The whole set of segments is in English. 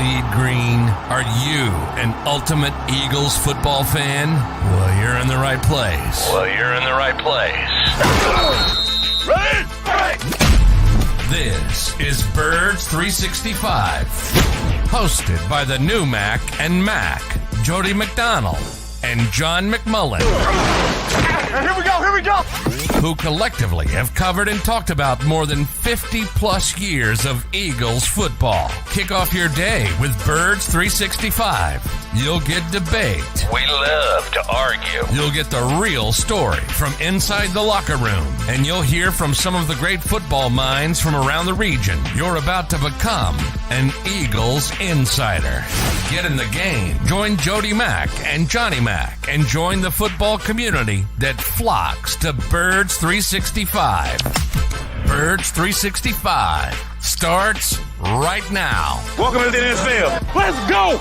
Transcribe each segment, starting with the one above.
bleed green? Are you an ultimate Eagles football fan? Well, you're in the right place. Ready? This is Birds 365, hosted by the new Mac and Mac, Jody McDonald and John McMullen. Here we go. Who collectively have covered and talked about more than 50 plus years of Eagles football. Kick off your day with Birds 365. You'll get debate. We love to argue. You'll get the real story from inside the locker room. And you'll hear from some of the great football minds from around the region. You're about to become an Eagles insider. Get in the game. Join Jody Mack and Johnny Mack and join the football community that flocks to Birds 365. Birds 365 starts right now. Welcome to the NFL. Let's go!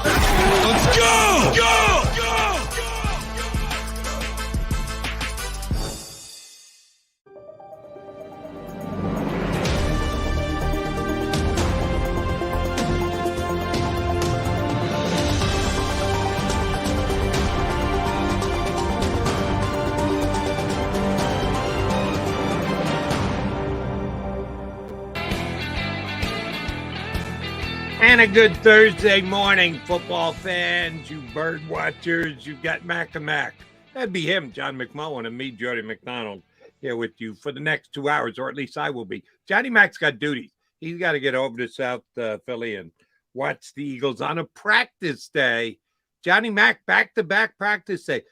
And a good Thursday morning, football fans, you bird watchers. You've got Mac and Mac. That'd be him, John McMullen, and me, Jody McDonald, here with you for the next 2 hours, or at least I will be. Johnny Mac's got duties. He's got to get over to South Philly and watch the Eagles on a practice day. Johnny Mac, back-to-back practice day.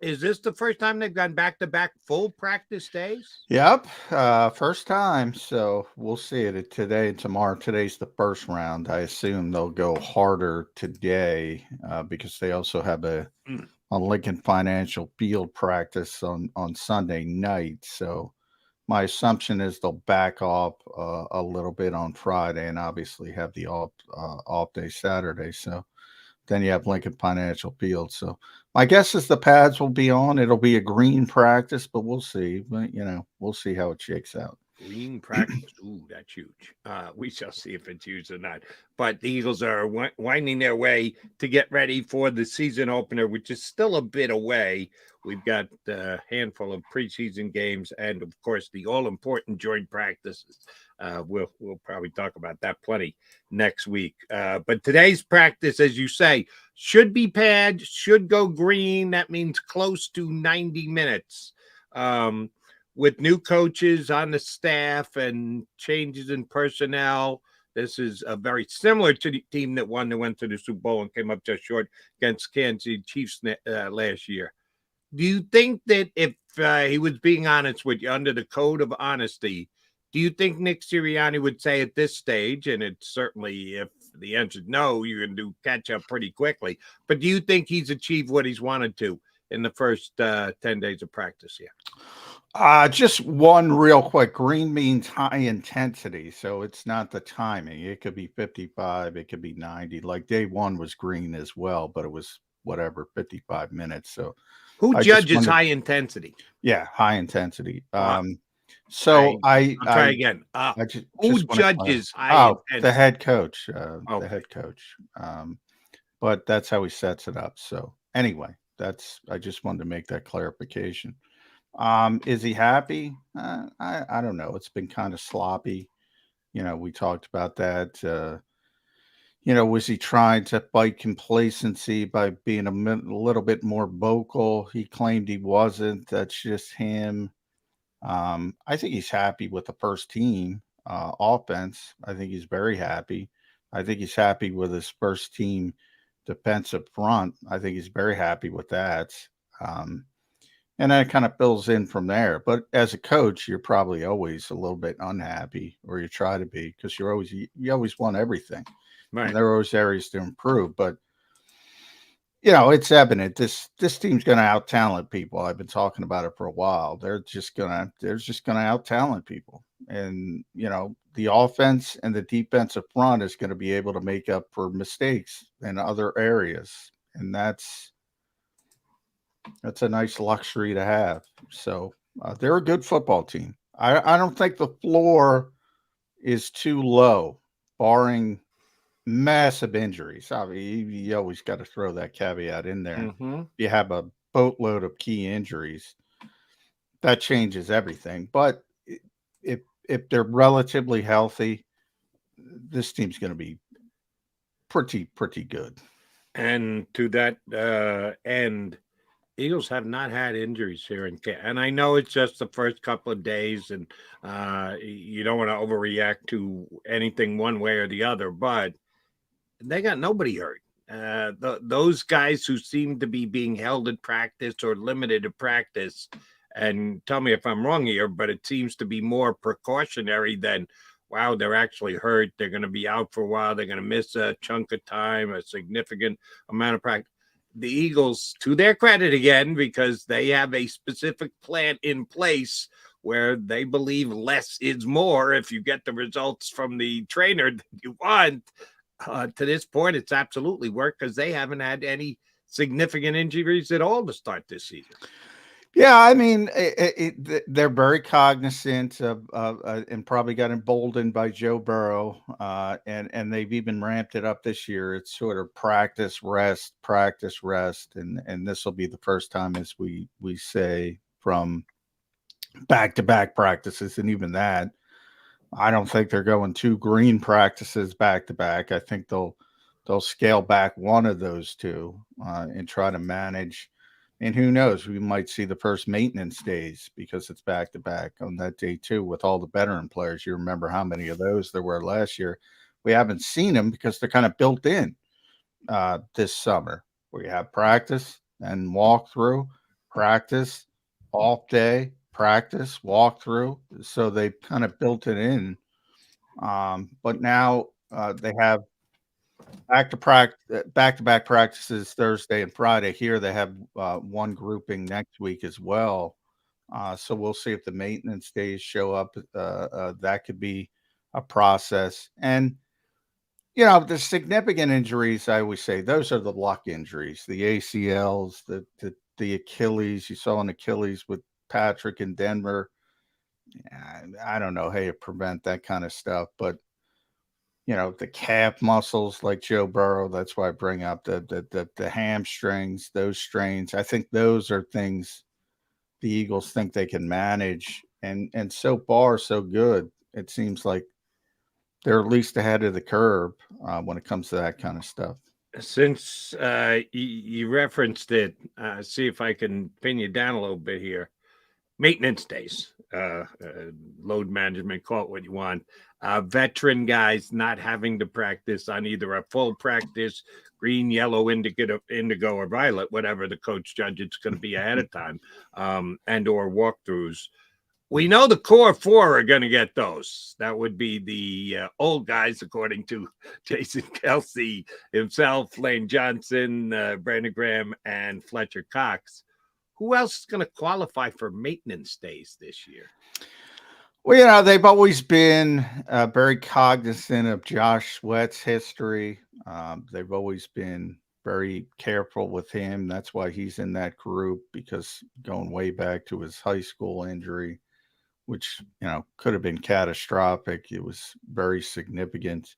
Is this the first time they've gone back-to-back full practice days? Yep, first time. So we'll see it today and tomorrow. Today's the first round. I assume they'll go harder today because they also have a Lincoln Financial Field practice on Sunday night. So my assumption is they'll back off a little bit on Friday and obviously have the off day Saturday. So then you have Lincoln Financial Field. So my guess is the pads will be on. It'll be a green practice, but we'll see. But, we'll see how it shakes out. Green practice. Ooh, that's huge. We shall see if it's used or not. But the Eagles are winding their way to get ready for the season opener, which is still a bit away. We've got a handful of preseason games and, of course, the all-important joint practices. We'll probably talk about that plenty next week. But today's practice, as you say, should be pads, should go green. That means close to 90 minutes. With new coaches on the staff and changes in personnel, this is very similar to the team that went to the Super Bowl and came up just short against Kansas City Chiefs last year. Do you think that if he was being honest with you under the code of honesty, do you think Nick Sirianni would say at this stage, and it's certainly if the answer is no, you're going to catch up pretty quickly, but do you think he's achieved what he's wanted to in the first 10 days of practice here? Just one real quick. Green means high intensity, so it's not the timing. It could be 55, it could be 90. Like day one was green as well, but it was 55 minutes. So who judges high intensity? Yeah, high intensity. So I'll try again. Who judges high intensity? The head coach. The head coach. But that's how he sets it up. So anyway, I just wanted to make that clarification. Is he happy? I don't know. It's been kind of sloppy. We talked about that. Was he trying to fight complacency by being a little bit more vocal? He claimed he wasn't. That's just him. I think he's happy with the first team offense. I think he's very happy. I think he's happy with his first team defensive front. I think he's very happy with that. And that kind of fills in from there. But as a coach, you're probably always a little bit unhappy, or you try to be, because you always want everything. Right. And there are always areas to improve. But it's evident this team's going to out-talent people. I've been talking about it for a while. They're just going to out-talent people. And, the offense and the defensive front is going to be able to make up for mistakes in other areas. And that's a nice luxury to have. So they're a good football team. I don't think the floor is too low, barring massive injuries. Obviously, you always got to throw that caveat in there. Mm-hmm. You have a boatload of key injuries. That changes everything. But if they're relatively healthy, this team's going to be pretty good. And to that end, Eagles have not had injuries here in camp. And I know it's just the first couple of days, and you don't want to overreact to anything one way or the other, but they got nobody hurt. Those guys who seem to be being held at practice or limited to practice, and tell me if I'm wrong here, but it seems to be more precautionary than, wow, they're actually hurt. They're going to be out for a while. They're going to miss a chunk of time, a significant amount of practice. The Eagles, to their credit again, because they have a specific plan in place where they believe less is more if you get the results from the trainer that you want. To this point, it's absolutely worked because they haven't had any significant injuries at all to start this season. Yeah, I mean, they're very cognizant of and probably got emboldened by Joe Burrow, and they've even ramped it up this year. It's sort of practice, rest, and this will be the first time, as we say, from back-to-back practices, and even that, I don't think they're going 2 green practices back-to-back. I think they'll scale back one of those 2 and try to manage. And who knows, we might see the first maintenance days because it's back-to-back on that day too with all the veteran players. You remember how many of those there were last year. We haven't seen them because they're kind of built in this summer. We have practice and walkthrough, practice, off day, practice, walkthrough. So they've kind of built it in. But now they have back-to-back practices Thursday and Friday. Here they have one grouping next week as well. So we'll see if the maintenance days show up. That could be a process. And, you know, the significant injuries, I always say, those are the luck injuries, the ACLs, the Achilles. You saw an Achilles with Patrick in Denver. I don't know how you prevent that kind of stuff, but you know, the calf muscles like Joe Burrow. That's why I bring up the hamstrings, those strains. I think those are things the Eagles think they can manage. And so far, so good. It seems like they're at least ahead of the curve when it comes to that kind of stuff. Since you referenced it, see if I can pin you down a little bit here. Maintenance days, load management, call it what you want. Veteran guys not having to practice on either a full practice, green, yellow, indigo, or violet, whatever the coach judges it's going to be ahead of time, and or walkthroughs. We know the core 4 are going to get those. That would be the old guys, according to Jason Kelsey himself, Lane Johnson, Brandon Graham, and Fletcher Cox. Who else is going to qualify for maintenance days this year? Well, you know, they've always been very cognizant of Josh Sweat's history. They've always been very careful with him. That's why he's in that group, because going way back to his high school injury, which, you know, could have been catastrophic. It was very significant.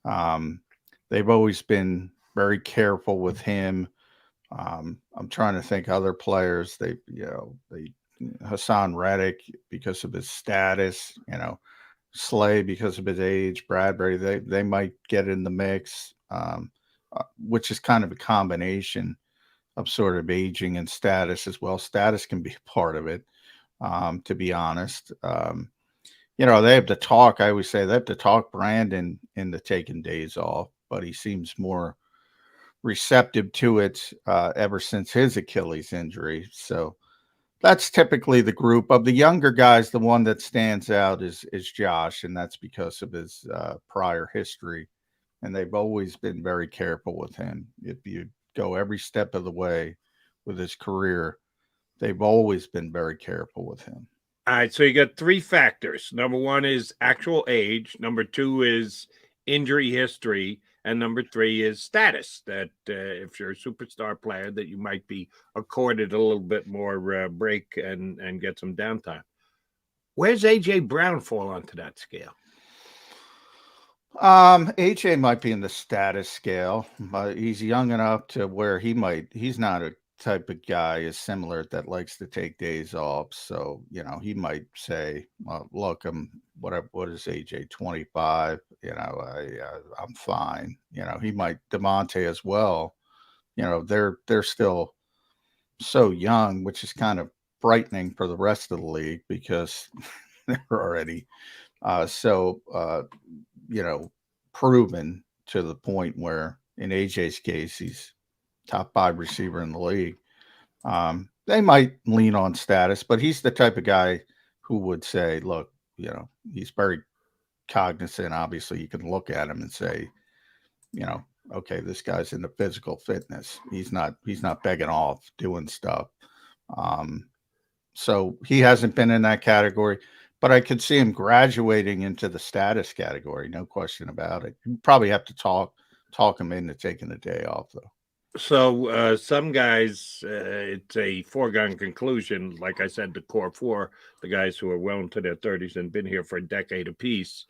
They've always been very careful with him. I'm trying to think other players. Hassan Reddick because of his status, you know, Slay because of his age, Bradbury, they might get in the mix, which is kind of a combination of sort of aging and status as well. Status can be a part of it, to be honest. You know, they have to talk. I always say they have to talk Brandon into taking days off, but he seems more receptive to it ever since his Achilles injury. So that's typically the group of the younger guys. The one that stands out is Josh, and that's because of his prior history. And they've always been very careful with him. If you go every step of the way with his career, they've always been very careful with him. All right, so you got 3 factors. Number 1 is actual age. Number 2 is injury history. And number 3 is status, that if you're a superstar player, that you might be accorded a little bit more break and get some downtime. Where's A.J. Brown fall onto that scale? AJ might be in the status scale, but he's young enough to where he's not a type of guy is similar that likes to take days off. So, he might say, well, look, what is AJ 25? I'm fine. He might DeMonte as well. They're still so young, which is kind of frightening for the rest of the league because they're already proven to the point where in AJ's case, he's top 5 receiver in the league. They might lean on status, but he's the type of guy who would say, look, he's very cognizant. Obviously, you can look at him and say, okay, this guy's into physical fitness. He's not begging off doing stuff. So he hasn't been in that category. But I could see him graduating into the status category, no question about it. You probably have to talk him into taking a day off, though. So some guys, it's a foregone conclusion. Like I said, the core 4, the guys who are well into their 30s and been here for a decade apiece.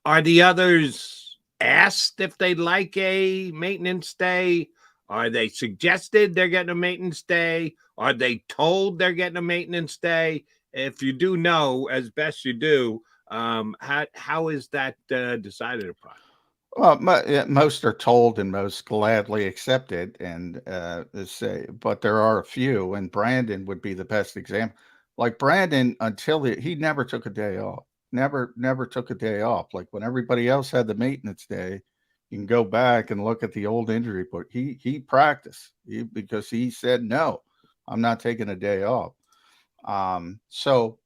Are the others asked if they'd like a maintenance day? Are they suggested they're getting a maintenance day? Are they told they're getting a maintenance day? If you do know, as best you do, how is that decided upon? Well, most are told and most gladly accepted, and but there are a few, and Brandon would be the best example. Like Brandon, until he never took a day off, never took a day off. Like when everybody else had the maintenance day, you can go back and look at the old injury report. He practiced because he said, no, I'm not taking a day off. So,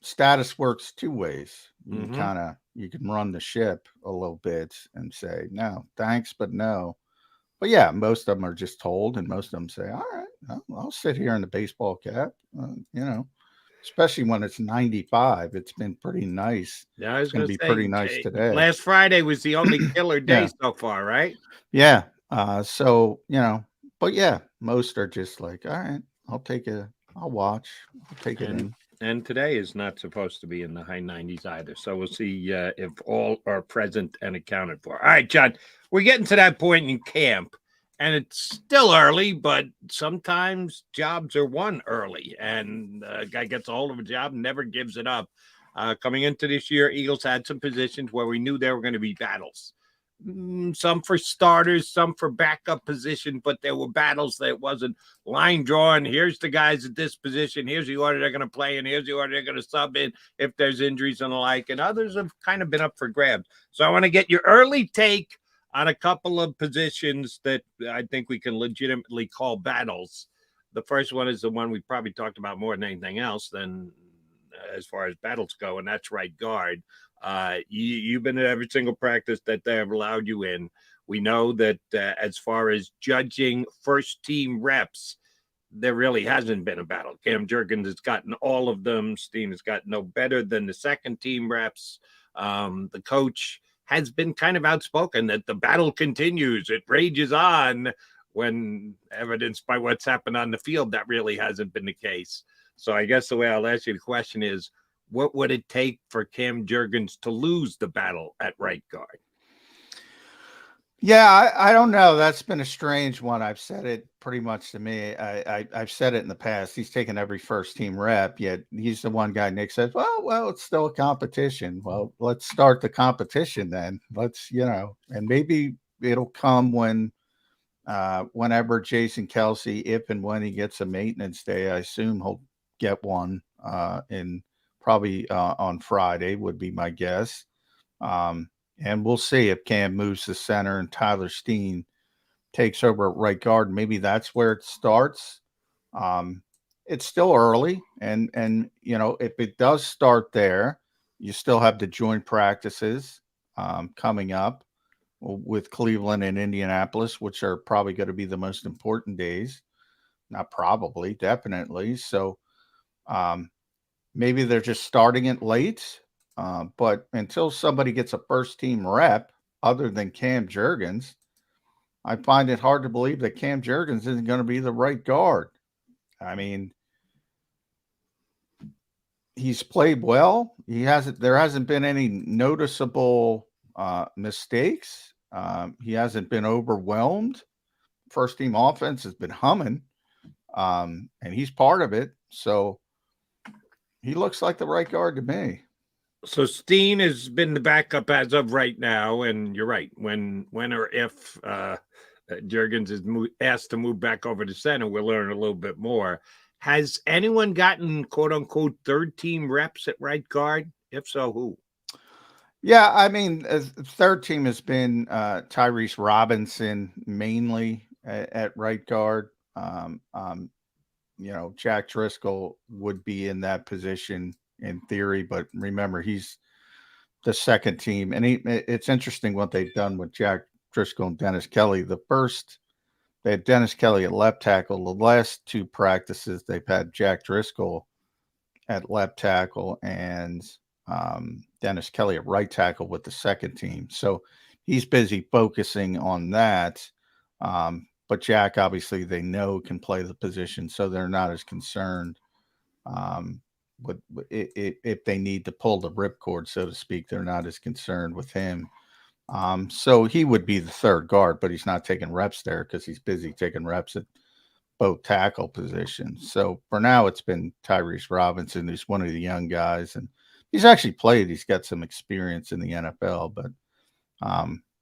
status works 2 ways. You can run the ship a little bit and say, no, thanks, but no. But yeah, most of them are just told, and most of them say, all right, I'll sit here in the baseball cap, especially when it's 95. It's been pretty nice. Yeah, I was going to be pretty nice today. Last Friday was the only killer day so far, right? Yeah. But yeah, most are just like, all right, I'll watch. I'll take it in. And today is not supposed to be in the high 90s either. So we'll see if all are present and accounted for. All right, John, we're getting to that point in camp, and it's still early, but sometimes jobs are won early, and a guy gets a hold of a job and never gives it up. Coming into this year, Eagles had some positions where we knew there were going to be battles. Some for starters, some for backup position, but there were battles that wasn't line drawing. Here's the guys at this position. Here's the order they're going to play in. Here's the order they're going to sub in if there's injuries and the like. And others have kind of been up for grabs. So I want to get your early take on a couple of positions that I think we can legitimately call battles. The first one is the one we probably talked about more than anything else than as far as battles go, and that's right guard. You've been at every single practice that they have allowed you in. We know that as far as judging first team reps, there really hasn't been a battle. Cam Jurgens has gotten all of them. Steen has got no better than the second team reps. The coach has been kind of outspoken that the battle continues. It rages on, when evidenced by what's happened on the field, that really hasn't been the case. So I guess the way I'll ask you the question is, what would it take for Cam Jurgens to lose the battle at right guard? Yeah, I don't know. That's been a strange one. I've said it pretty much to me. I've said it in the past. He's taken every first team rep, yet he's the one guy Nick says, well, it's still a competition. Well, let's start the competition then. Let's, and maybe it'll come when whenever Jason Kelce, if and when he gets a maintenance day, I assume he'll get one in probably on Friday would be my guess. And we'll see if Cam moves to center and Tyler Steen takes over at right guard. Maybe that's where it starts. It's still early. And if it does start there, you still have the joint practices coming up with Cleveland and Indianapolis, which are probably going to be the most important days. Not probably, definitely. So maybe they're just starting it late. But until somebody gets a first team rep other than Cam Jurgens, I find it hard to believe that Cam Jurgens isn't going to be the right guard. I mean, he's played well. There hasn't been any noticeable mistakes. He hasn't been overwhelmed. First team offense has been humming, and he's part of it. So he looks like the right guard to me. So Steen has been the backup as of right now, and you're right. When or if Jurgens is asked to move back over to center, we'll learn a little bit more. Has anyone gotten quote unquote third team reps at right guard? If so, who? Yeah, I mean, third team has been Tyrese Robinson mainly at right guard. Jack Driscoll would be in that position in theory, but remember, he's the second team. And it's interesting what they've done with Jack Driscoll and Dennis Kelly. They had Dennis Kelly at left tackle. The last two practices, they've had Jack Driscoll at left tackle and Dennis Kelly at right tackle with the second team. So he's busy focusing on that. But Jack, obviously, they know can play the position, so they're not as concerned if they need to pull the ripcord, so to speak. They're not as concerned with him. So he would be the third guard, but he's not taking reps there because he's busy taking reps at both tackle positions. So for now, it's been Tyrese Robinson, who's one of the young guys, and he's actually played. He's got some experience in the NFL, but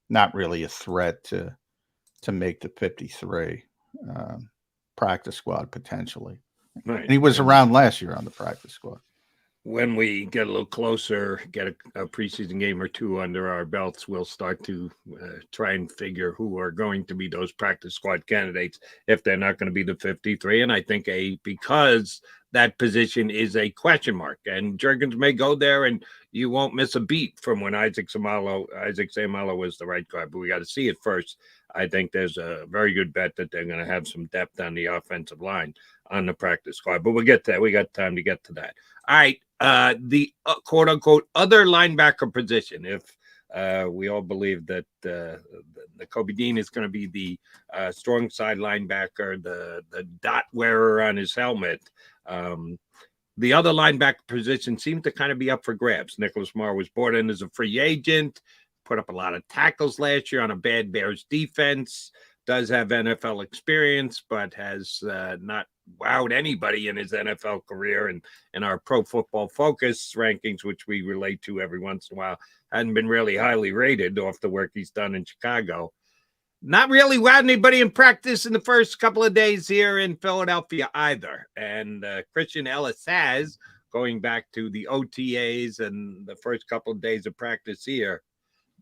not really a threat to make the 53 practice squad potentially. Right. And he was around last year on the practice squad. When we get a little closer, get a preseason game or two under our belts, we'll start to try and figure who are going to be those practice squad candidates if they're not going to be the 53. And I think because that position is a question mark, and Jurgens may go there and you won't miss a beat from when Isaac Seumalo was the right guard, but we got to see it first. I think there's a very good bet that they're going to have some depth on the offensive line on the practice squad, but we'll get to that. We got time to get to that. All right. The quote unquote other linebacker position, if we all believe that the Kobe Dean is going to be the strong side linebacker, the dot wearer on his helmet. The other linebacker position seems to kind of be up for grabs. Nicholas Morrow was brought in as a free agent, put up a lot of tackles last year on a bad Bears defense, does have NFL experience, but has not wowed anybody in his NFL career. And in our Pro Football Focus rankings, which we relate to every once in a while, hadn't been really highly rated off the work he's done in Chicago. Not really wowed anybody in practice in the first couple of days here in Philadelphia either. And Christian Ellis has, going back to the OTAs and the first couple of days of practice here,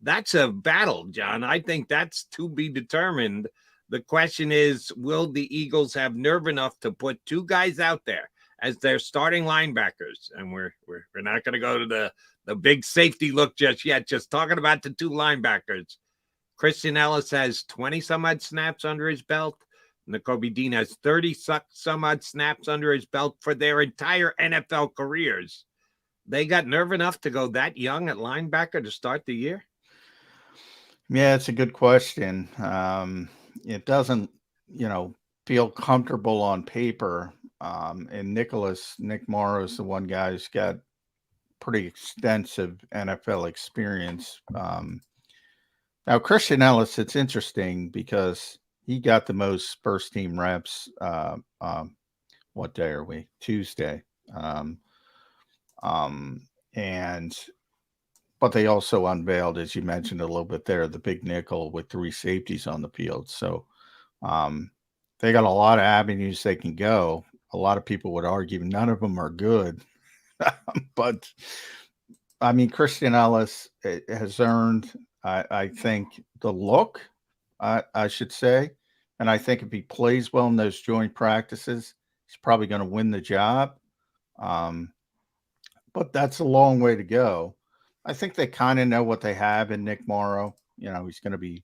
that's a battle, John. I think that's to be determined. The question is, will the Eagles have nerve enough to put two guys out there as their starting linebackers? And we're not going to go to the big safety look just yet, just talking about the two linebackers. Christian Ellis has 20 some odd snaps under his belt. Nakobe Dean has 30 some odd snaps under his belt for their entire NFL careers. They got nerve enough to go that young at linebacker to start the year? Yeah, it's a good question. It doesn't, feel comfortable on paper. And Nick Morrow is the one guy who's got pretty extensive NFL experience. Now, Christian Ellis, it's interesting because he got the most first team reps. What day are we? Tuesday. But they also unveiled, as you mentioned a little bit there, the big nickel with three safeties on the field. So they got a lot of avenues they can go. A lot of people would argue none of them are good. But, I mean, Christian Ellis has earned, I think, the look, I should say. And I think if he plays well in those joint practices, he's probably going to win the job. But that's a long way to go. I think they kind of know what they have in Nick Morrow. He's going to be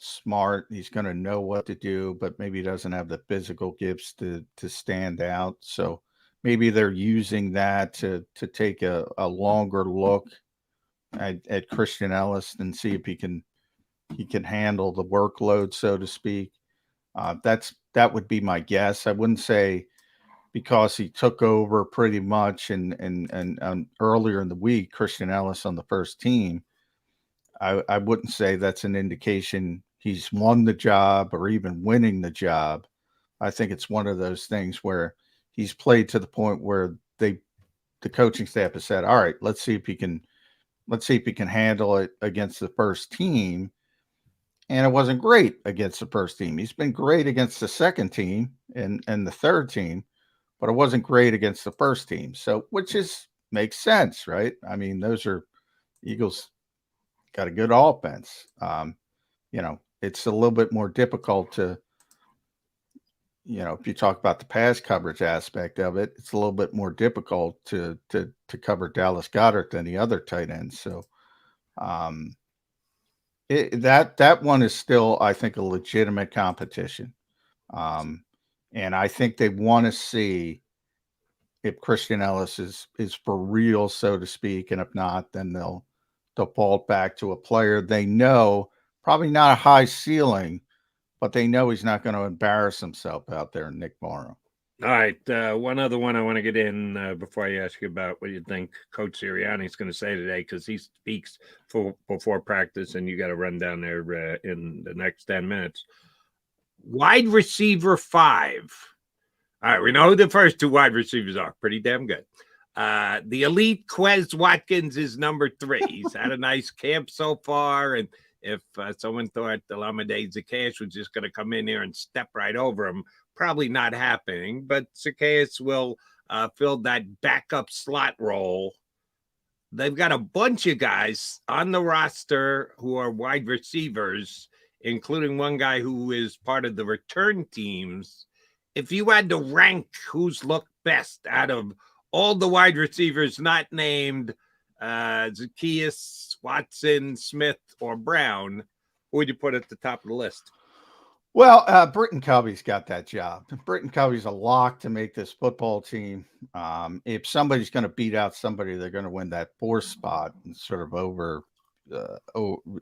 smart. He's going to know what to do, but maybe he doesn't have the physical gifts to stand out. So maybe they're using that to take a longer look at Christian Ellis and see if he can handle the workload, so to speak. That would be my guess. I wouldn't say because he took over pretty much and earlier in the week, Christian Ellis on the first team, I wouldn't say that's an indication he's won the job or even winning the job. I think it's one of those things where he's played to the point where the coaching staff has said, all right, let's see if he can handle it against the first team. And it wasn't great against the first team. He's been great against the second team and the third team, but it wasn't great against the first team. So, which makes sense, right? I mean, those are Eagles got a good offense. It's a little bit more difficult to, if you talk about the pass coverage aspect of it, it's a little bit more difficult to cover Dallas Goedert than the other tight ends. So, that one is still, I think, a legitimate competition. And I think they want to see if Christian Ellis is for real, so to speak. And if not, then they'll default back to a player they know, probably not a high ceiling, but they know he's not going to embarrass himself out there, Nick Morrow. All right. One other one I want to get in before I ask you about what you think Coach Sirianni is going to say today, because he speaks before practice and you got to run down there in the next 10 minutes. Wide receiver 5. All right. We know who the first 2 wide receivers are. Pretty damn good. The elite Quez Watkins is number 3. He's had a nice camp so far. And if someone thought Olamide Zaccheaus was just going to come in here and step right over him, probably not happening. But Zaccheaus will fill that backup slot role. They've got a bunch of guys on the roster who are wide receivers, including one guy who is part of the return teams. If you had to rank who's looked best out of all the wide receivers not named Zaccheaus, Watson, Smith, or Brown, who would you put at the top of the list? Well, Britton Covey's got that job. Britton Covey's a lock to make this football team. If somebody's going to beat out somebody, they're going to win that 4th spot and sort of over.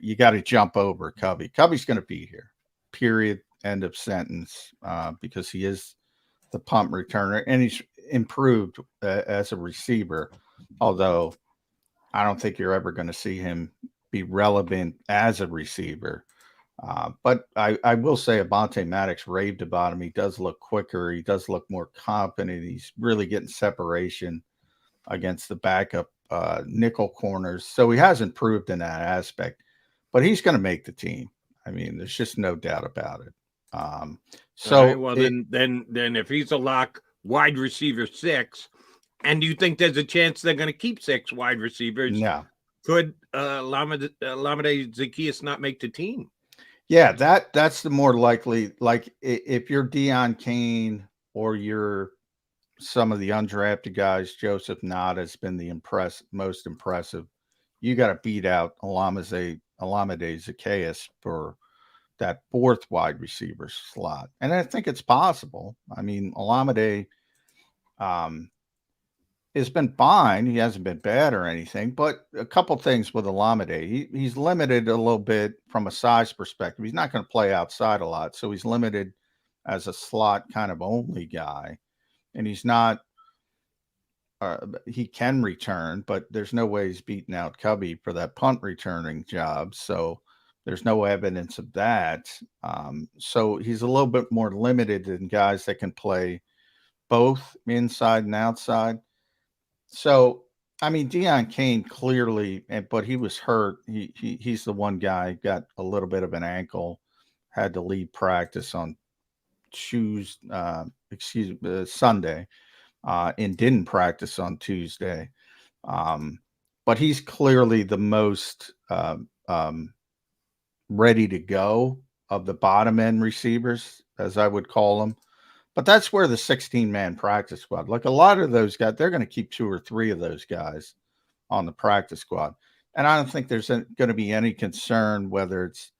You got to jump over Covey. Covey's going to be here, period, end of sentence, because he is the punt returner and he's improved as a receiver, although I don't think you're ever going to see him be relevant as a receiver. But I will say Avonte Maddox raved about him. He does look quicker. He does look more confident. He's really getting separation against the backup nickel corners. So he has improved in that aspect, but he's going to make the team. I mean, there's just no doubt about it. Then if he's a lock, wide receiver 6, and do you think there's a chance they're going to keep 6 wide receivers? No. Could Olamide Zaccheaus not make the team? Yeah, that's the more likely. Like if you're Deion Kane or you're some of the undrafted guys, Joseph Nada has been the most impressive. You got to beat out Olamide Zaccheaus for that 4th wide receiver slot. And I think it's possible. I mean, Olamide has been fine. He hasn't been bad or anything, but a couple things with Olamide. He's limited a little bit from a size perspective. He's not going to play outside a lot, so he's limited as a slot kind of only guy. And he's not he can return, but there's no way he's beating out Cubby for that punt returning job. So there's no evidence of that. So he's a little bit more limited than guys that can play both inside and outside. So, I mean, Deion Kane clearly, but he was hurt. He's the one guy, got a little bit of an ankle, had to leave practice on Sunday, and didn't practice on Tuesday. But he's clearly the most ready to go of the bottom end receivers, as I would call them. But that's where the 16-man practice squad, like a lot of those guys, they're going to keep 2 or 3 of those guys on the practice squad. And I don't think there's going to be any concern whether it's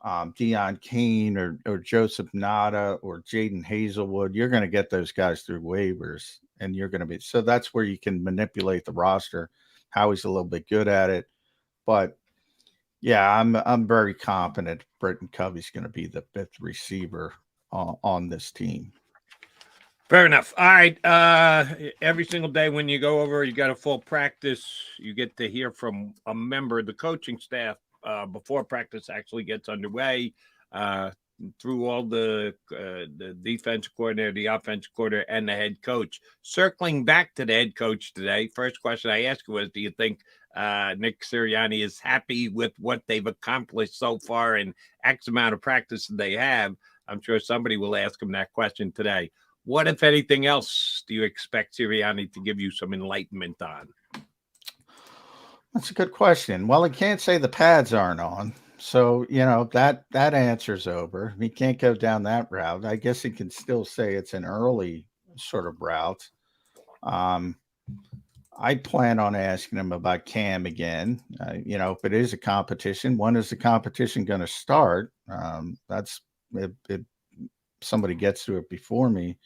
Deion Kane or Joseph Nada or Jaden Hazelwood. You're going to get those guys through waivers, and you're going to be. So that's where you can manipulate the roster. Howie's a little bit good at it. But, yeah, I'm very confident Britton Covey's going to be the 5th receiver on this team. Fair enough. All right. Every single day when you go over, you got a full practice. You get to hear from a member of the coaching staff before practice actually gets underway. Through all the defensive coordinator, the offensive coordinator, and the head coach. Circling back to the head coach today, first question I asked was, do you think Nick Sirianni is happy with what they've accomplished so far in X amount of practice they have? I'm sure somebody will ask him that question today. What, if anything else, do you expect Sirianni to give you some enlightenment on? That's a good question. Well, he can't say the pads aren't on. So, that answer's over. He can't go down that route. I guess he can still say it's an early sort of route. I plan on asking him about Cam again. If it is a competition, when is the competition going to start? That's if somebody gets to it before me,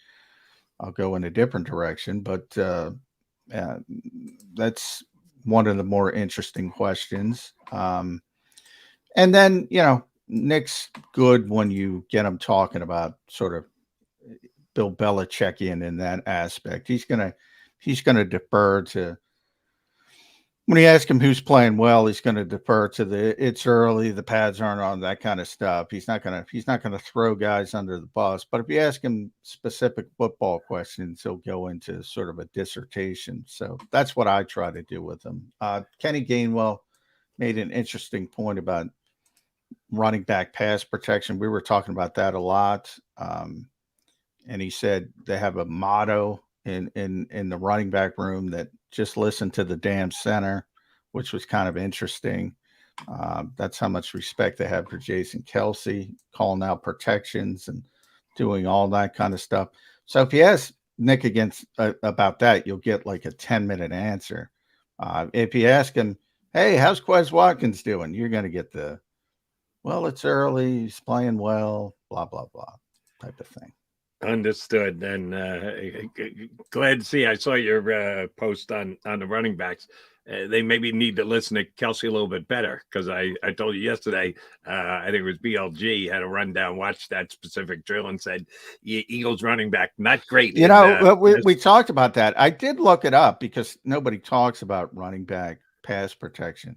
I'll go in a different direction. But that's one of the more interesting questions. And then, Nick's good when you get him talking about sort of Bill Belichick in that aspect. He's gonna defer to, when you ask him who's playing well, he's gonna defer to it's early, the pads aren't on, that kind of stuff. He's not gonna throw guys under the bus. But if you ask him specific football questions, he'll go into sort of a dissertation. So that's what I try to do with him. Kenny Gainwell made an interesting point about running back pass protection. We were talking about that a lot. And he said they have a motto in the running back room that just listen to the damn center, which was kind of interesting. That's how much respect they have for Jason Kelce, calling out protections and doing all that kind of stuff. So if you ask Nick about that, you'll get like a 10-minute answer. If you ask him, hey, how's Quez Watkins doing? You're going to get well, it's early, he's playing well, blah, blah, blah type of thing. Understood. And glad to see, I saw your post on the running backs. They maybe need to listen to Kelce a little bit better, because I told you yesterday, I think it was BLG had a rundown, watched that specific drill and said, Eagles running back, not great. We talked about that. I did look it up because nobody talks about running back pass protection.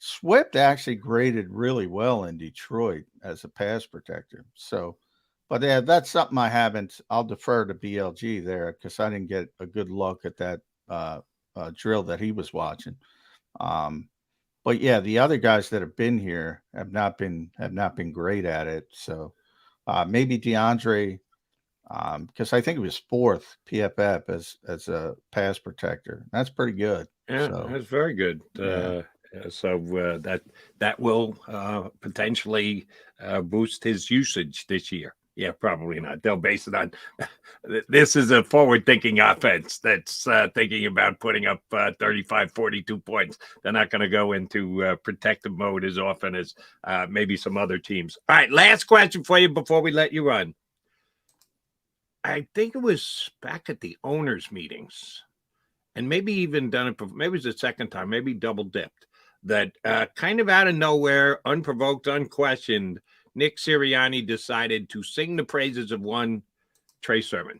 Swift actually graded really well in Detroit as a pass protector. So, but yeah, that's something I'll defer to BLG there, because I didn't get a good look at that drill that he was watching. But yeah, the other guys that have been here have not been great at it. So maybe DeAndre, because I think it was 4th PFF as a pass protector. That's pretty good. Yeah, so, that's very good. Yeah. So that will potentially boost his usage this year. Yeah, probably not. They'll base it on this is a forward-thinking offense that's thinking about putting up 35, 42 points. They're not going to go into protective mode as often as maybe some other teams. All right, last question for you before we let you run. I think it was back at the owners' meetings, and maybe even done it, maybe it was the second time, maybe double dipped, that kind of out of nowhere, unprovoked, unquestioned, Nick Sirianni decided to sing the praises of one Trey Sermon.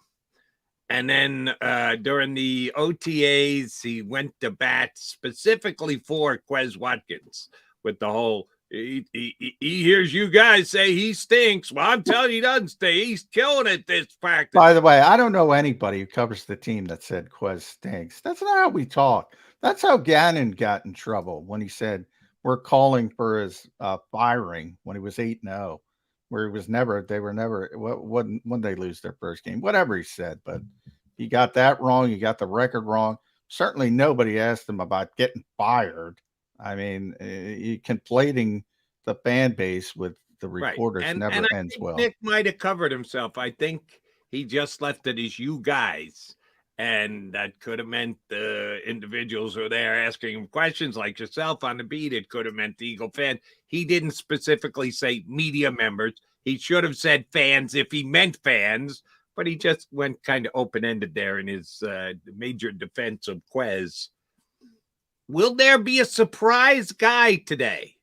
And then during the OTAs, he went to bat specifically for Quez Watkins with the whole, he hears you guys say he stinks. Well, I'm telling you, he doesn't stink. He's killing it this practice. By the way, I don't know anybody who covers the team that said Quez stinks. That's not how we talk. That's how Gannon got in trouble when he said we're calling for his firing when he was 8-0, where they were never, when they lose their first game, whatever he said. But he got that wrong. He got the record wrong. Certainly nobody asked him about getting fired. I mean, you conflating the fan base with the reporters never ends well. Nick might have covered himself. I think he just left it as you guys. And that could have meant the individuals who are there asking him questions like yourself on the beat. It could have meant the Eagle fan. He didn't specifically say media members. He should have said fans if he meant fans, but he just went kind of open-ended there in his major defense of Quez. Will there be a surprise guy today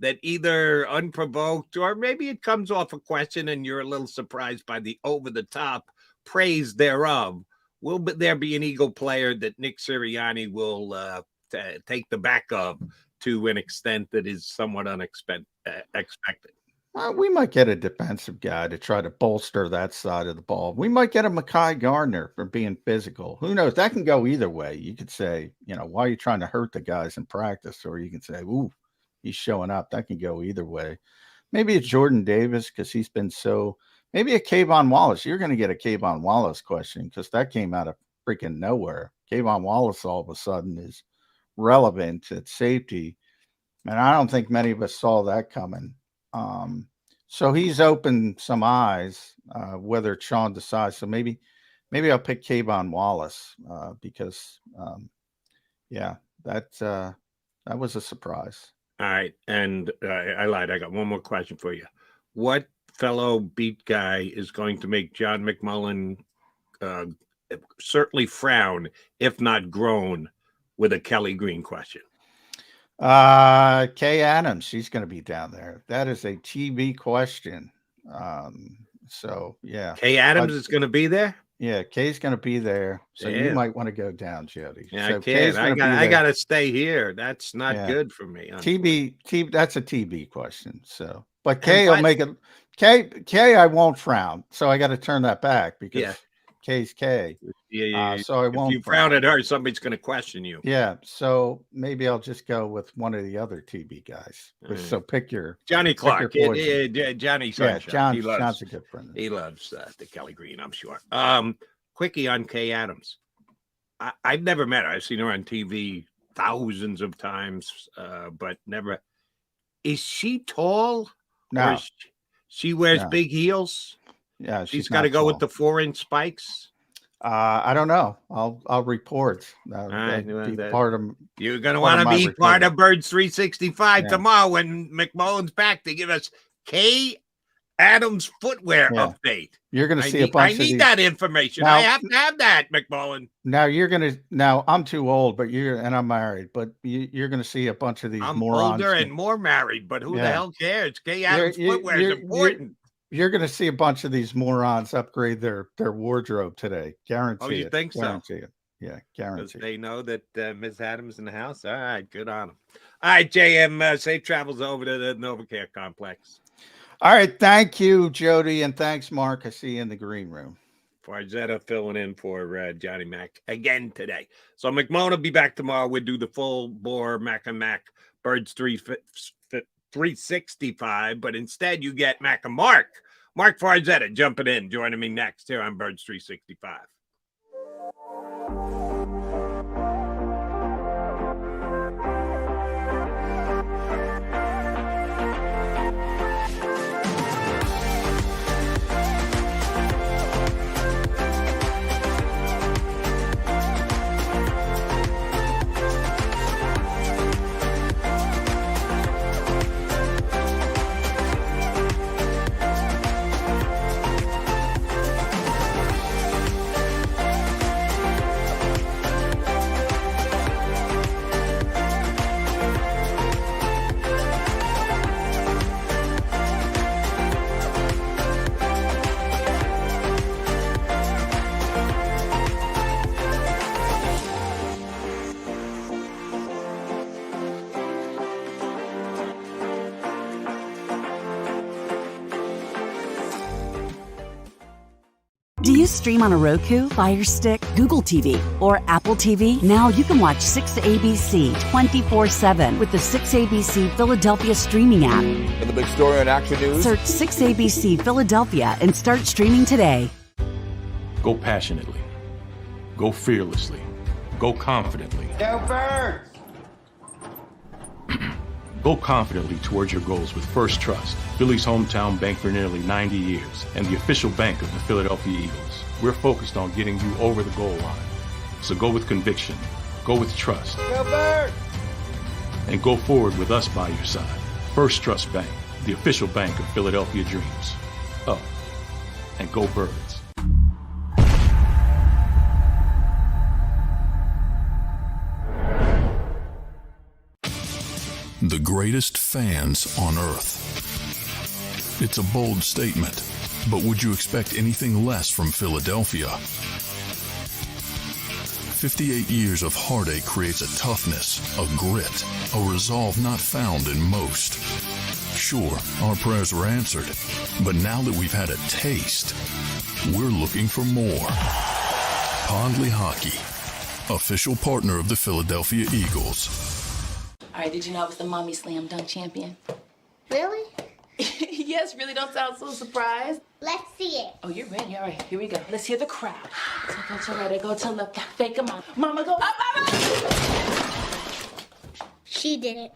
that either unprovoked or maybe it comes off a question and you're a little surprised by the over-the-top praise thereof? Will there be an Eagle player that Nick Sirianni will take the back of to an extent that is somewhat expected. We might get a defensive guy to try to bolster that side of the ball. We might get a Mekhi Gardner for being physical. Who knows? That can go either way. You could say, why are you trying to hurt the guys in practice? Or you can say, ooh, he's showing up. That can go either way. Maybe a Jordan Davis because he's been so – maybe a Kayvon Wallace. You're going to get a Kayvon Wallace question because that came out of freaking nowhere. Kayvon Wallace all of a sudden is relevant at safety. And I don't think many of us saw that coming. So he's opened some eyes, whether Sean decides. So maybe I'll pick Kayvon Wallace because, that was a surprise. All right. And I lied. I got one more question for you. What fellow beat guy is going to make John McMullen certainly frown, if not groan, with a Kelly Green question? Kay Adams, she's going to be down there. That is a TV question. So yeah, Kay Adams is going to be there. Yeah, Kay's going to be there. So you might want to go down, Jody. Yeah, so I can't. I got to stay here. That's not good for me. TB, that's a TB question. So, but Kay will make it. Kay, I won't frown. So I got to turn that back because Kay's K. Yeah. So I won't. If you frown at her, somebody's going to question you. Yeah. So maybe I'll just go with one of the other TB guys. So pick your Johnny Clark. Johnny. Yeah, John's a good friend. He loves the Kelly Green, I'm sure. Quickie on Kay Adams. I've never met her. I've seen her on TV thousands of times, but never. Is she tall? No. She wears big heels. Yeah, she's got to go with the 4-inch spikes. I don't know. I'll report. Right, part of you're going to want to be part of Birds 365 tomorrow when McMullen's back to give us Kay Adams footwear update. You're going to see a bunch of these. I need that information. Now, I have to have that, McMullen. Now I'm too old, and I'm married, but you're going to see a bunch of these morons. I'm older and more married, but who the hell cares? Kay Adams footwear is important. You're going to see a bunch of these morons upgrade their wardrobe today. Guarantee it. Oh, you think so? Guarantee it. Yeah, guarantee. They know that Ms. Adams in the house. All right, good on them. All right, JM, safe travels over to the NovaCare complex. All right, thank you, Jody, and thanks, Mark. I see you in the green room. Farzetta filling in for Johnny Mac again today. So McMullen will be back tomorrow. We'll do the full bore Mac and Mac Birds 365, but instead you get Mac and Mark Farzetta jumping in, joining me next here on Birds 365. Do you stream on a Roku, Fire Stick, Google TV, or Apple TV? Now you can watch 6ABC 24/7 with the 6ABC Philadelphia streaming app. And the big story on Action News? Search 6ABC Philadelphia and start streaming today. Go passionately. Go fearlessly. Go confidently. Go Birds! Go confidently towards your goals with First Trust, Philly's hometown bank for nearly 90 years, and the official bank of the Philadelphia Eagles. We're focused on getting you over the goal line. So go with conviction, go with trust, Go Birds! and go forward with us by your side. First Trust Bank, the official bank of Philadelphia dreams. Up and go Birds. The greatest fans on earth. It's a bold statement, but would you expect anything less from Philadelphia? 58 years of heartache creates a toughness, a grit, a resolve not found in most. Sure, our prayers were answered, but now that we've had a taste, we're looking for more. Pondley Hockey, official partner of the Philadelphia Eagles. All right, did you know I was the Mommy Slam Dunk Champion? Really? Yes, really, don't sound so surprised. Let's see it. Oh, you're ready. All right, here we go. Let's hear the crowd. So go to right, go to left, fake them out. Mama, go up, She did it.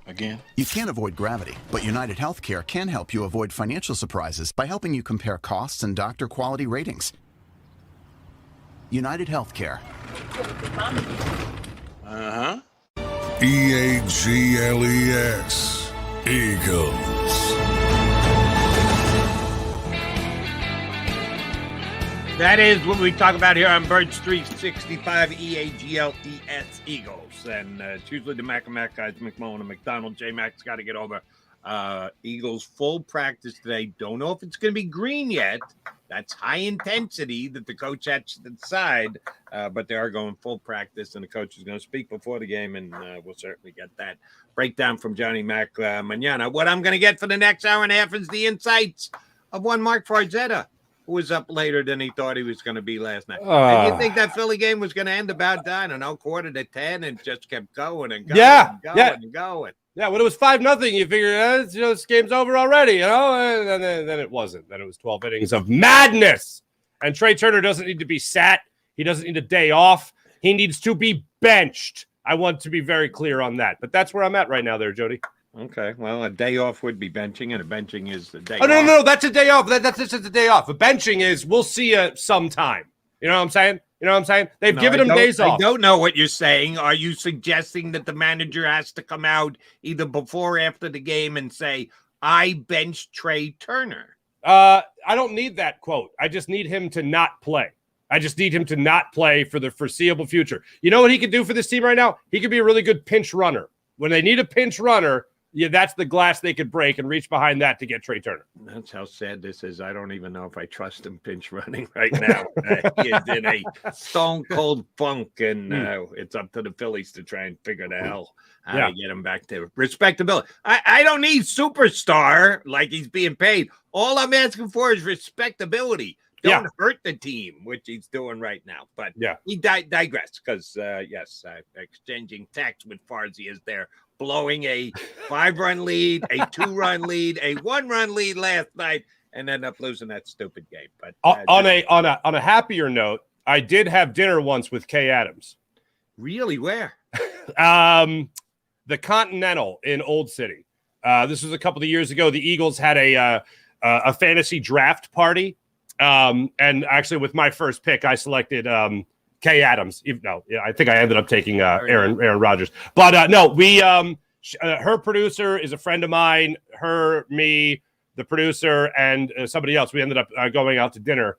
Again? You can't avoid gravity, but United Healthcare can help you avoid financial surprises by helping you compare costs and doctor quality ratings. United Healthcare. Uh-huh. EAGLES, Eagles. That is what we talk about here on Birds 365, EAGLES Eagles. And it's usually the Mac guys, McMullen and McDonald. J-Mac's got to get over. Eagles full practice today. Don't know if it's going to be green yet. That's high intensity that the coach has to decide. But they are going full practice, and the coach is going to speak before the game, and we'll certainly get that breakdown from Johnny Mac mañana. What I'm going to get for the next hour and a half is the insights of one Mark Farzetta, who was up later than he thought he was going to be last night. And you think that Philly game was going to end about, I don't know, 9:45, and just kept going and going and going and going. Yeah, when it was 5-0, you figure, this game's over already, and then it wasn't. Then it was 12 innings of madness. And Trey Turner doesn't need to be sat. He doesn't need a day off. He needs to be benched. I want to be very clear on that. But that's where I'm at right now there, Jody. Okay, well, a day off would be benching, and a benching is the day off. No, that's a day off. That's just a day off. A benching is we'll see you sometime. You know what I'm saying? They've given him days off. I don't know what you're saying. Are you suggesting that the manager has to come out either before or after the game and say, I benched Trey Turner? I don't need that quote. I just need him to not play. I just need him to not play for the foreseeable future. You know what he could do for this team right now? He could be a really good pinch runner. When they need a pinch runner, that's the glass they could break and reach behind that to get Trey Turner. That's how sad this is. I don't even know if I trust him pinch running right now. He is in a stone cold funk, and it's up to the Phillies to try and figure the hell how to get him back to respectability. I don't need superstar like he's being paid. All I'm asking for is respectability. Don't hurt the team, which he's doing right now. But he digressed because, exchanging text with Farzy is there. Blowing a 5-run lead, a 2-run lead, a 1-run lead last night, and end up losing that stupid game. But on a happier note, I did have dinner once with Kay Adams. Really? Where? The Continental in Old City. This was a couple of years ago. The Eagles had a fantasy draft party, and actually with my first pick, I selected Kay Adams. I think I ended up taking Aaron Rodgers. But her producer is a friend of mine. Her, me, the producer, and somebody else. We ended up going out to dinner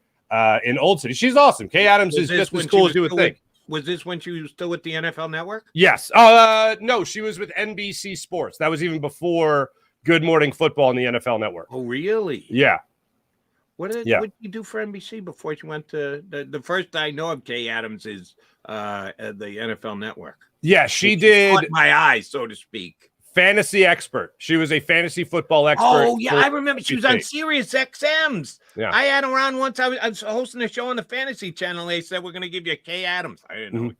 in Old City. She's awesome. Kay Adams is just as cool as you would think. Was this when she was still with the NFL Network? Yes. No, she was with NBC Sports. That was even before Good Morning Football on the NFL Network. Oh, really? Yeah. What did you do for NBC before she went to the first I know of Kay Adams is the NFL Network? Yeah, she did. Caught my eyes, so to speak. Fantasy expert. She was a fantasy football expert. Oh, yeah, I remember. She was on Sirius XMs. Yeah. I had her on once. I was hosting a show on the Fantasy Channel. They said, we're going to give you Kay Adams. I didn't know.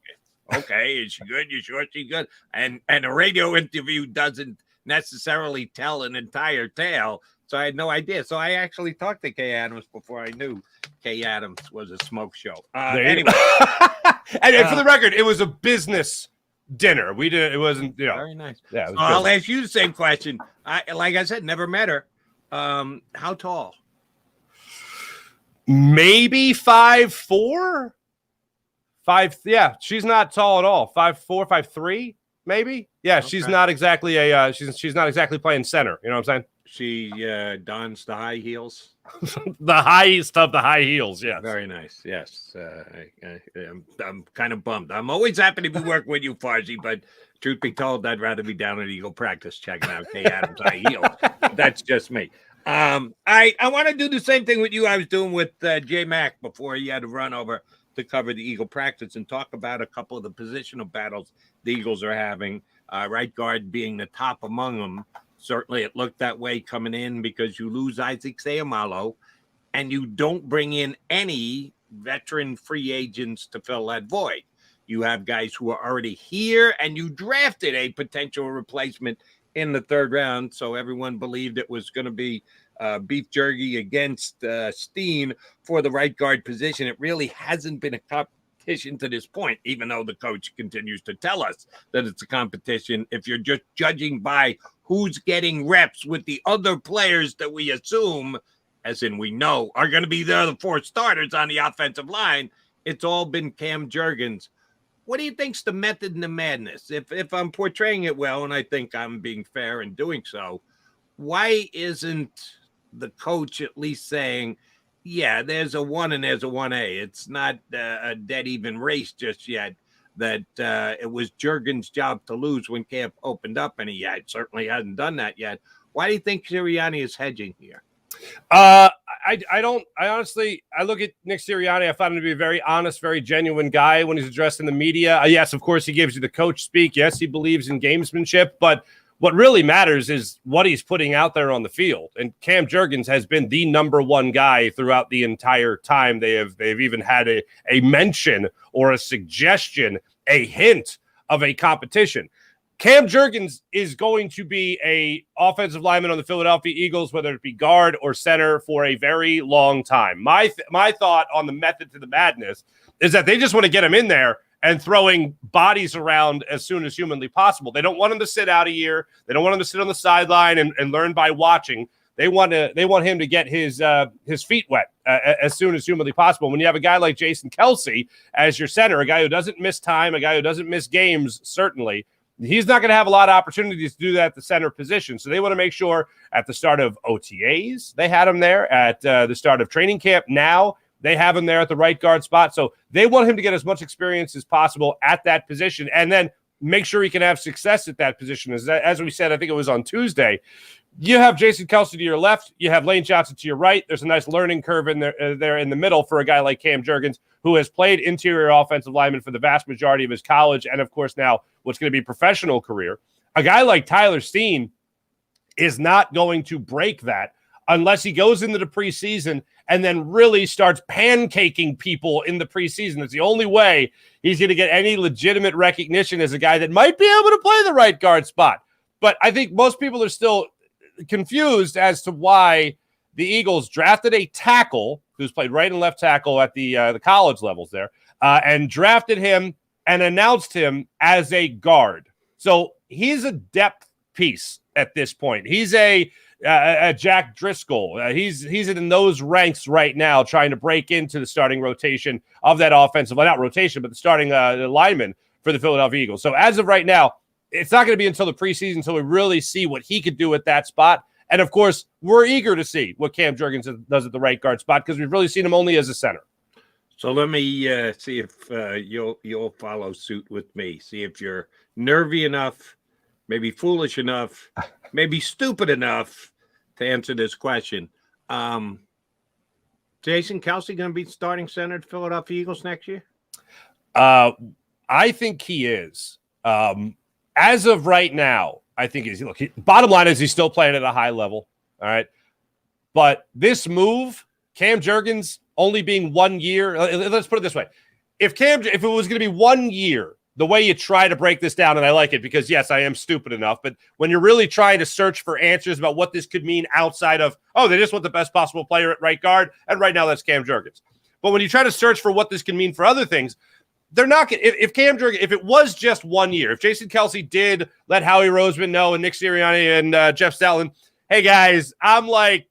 Okay, is she good? You sure she's good? And a radio interview doesn't necessarily tell an entire tale. So I had no idea. So I actually talked to Kay Adams before I knew Kay Adams was a smoke show. Anyway. And for the record, it was a business dinner. It wasn't, Very nice. Yeah. So I'll ask you the same question. Like I said, never met her. How tall? Maybe 5'4". 5. Yeah, she's not tall at all. 5'4", 5'3", maybe. Yeah, okay. She's not exactly she's not exactly playing center. You know what I'm saying? She dons the high heels. The highest of the high heels, yes. Very nice, yes. I'm kind of bummed. I'm always happy to be working with you, Farzy, but truth be told, I'd rather be down at Eagle practice checking out Kay Adams' high heels. That's just me. I want to do the same thing with you I was doing with J-Mac before he had to run over to cover the Eagle practice and talk about a couple of the positional battles the Eagles are having. Right guard being the top among them. Certainly it looked that way coming in because you lose Isaac Seumalo and you don't bring in any veteran free agents to fill that void. You have guys who are already here, and you drafted a potential replacement in the third round. So everyone believed it was going to be beef jerky against Steen for the right guard position. It really hasn't been a competition to this point, even though the coach continues to tell us that it's a competition. If you're just judging by who's getting reps with the other players that we assume, as in we know, are going to be the other four starters on the offensive line, it's all been Cam Jurgens. What do you think's the method in the madness? If I'm portraying it well, and I think I'm being fair in doing so, why isn't the coach at least saying, yeah, there's a 1 and there's a 1A. It's not a dead even race just yet, that it was Jurgens' job to lose when camp opened up, and he certainly hasn't done that yet. Why do you think Sirianni is hedging here? I honestly look at Nick Sirianni. I found him to be a very honest, very genuine guy when he's addressing the media. Yes, of course, he gives you the coach speak. Yes, he believes in gamesmanship, but what really matters is what he's putting out there on the field. And Cam Jurgens has been the number one guy throughout the entire time. They've even had a mention or a suggestion, a hint of a competition. Cam Jurgens is going to be a offensive lineman on the Philadelphia Eagles, whether it be guard or center, for a very long time. My thought on the method to the madness is that they just want to get him in there and throwing bodies around as soon as humanly possible. They don't want him to sit out a year. They don't want him to sit on the sideline and learn by watching. They want him to get his feet wet as soon as humanly possible. When you have a guy like Jason Kelce as your center, a guy who doesn't miss time, a guy who doesn't miss games, certainly, he's not going to have a lot of opportunities to do that at the center position. So they want to make sure at the start of OTAs, they had him there. At the start of training camp now, they have him there at the right guard spot. So they want him to get as much experience as possible at that position and then make sure he can have success at that position. As we said, I think it was on Tuesday, you have Jason Kelce to your left. You have Lane Johnson to your right. There's a nice learning curve in there in the middle for a guy like Cam Jurgens, who has played interior offensive lineman for the vast majority of his college and, of course, now what's going to be professional career. A guy like Tyler Steen is not going to break that unless he goes into the preseason and then really starts pancaking people in the preseason. It's the only way he's going to get any legitimate recognition as a guy that might be able to play the right guard spot. But I think most people are still confused as to why the Eagles drafted a tackle who's played right and left tackle at the college levels there, and drafted him and announced him as a guard. So he's a depth piece at this point. He's a Jack Driscoll. He's in those ranks right now, trying to break into the starting rotation of that offensive, well, not rotation, but the starting lineman for the Philadelphia Eagles. So as of right now, it's not going to be until the preseason until we really see what he could do at that spot. And, of course, we're eager to see what Cam Jurgens does at the right guard spot because we've really seen him only as a center. So let me see if you'll follow suit with me. See if you're nervy enough, maybe foolish enough, maybe stupid enough to answer this question. Jason Kelce going to be starting center at Philadelphia Eagles next year? I think he is. As of right now, I think he's. Look, bottom line is he's still playing at a high level. All right. But this move, Cam Jurgens only being 1 year, let's put it this way. If it was going to be 1 year, the way you try to break this down, and I like it because, yes, I am stupid enough, but when you're really trying to search for answers about what this could mean outside of, they just want the best possible player at right guard, and right now that's Cam Jurgens. But when you try to search for what this can mean for other things, they're not going to, if Cam Jurgens, if it was just 1 year, if Jason Kelce did let Howie Roseman know and Nick Sirianni and Jeff Stoutland, hey guys, I'm like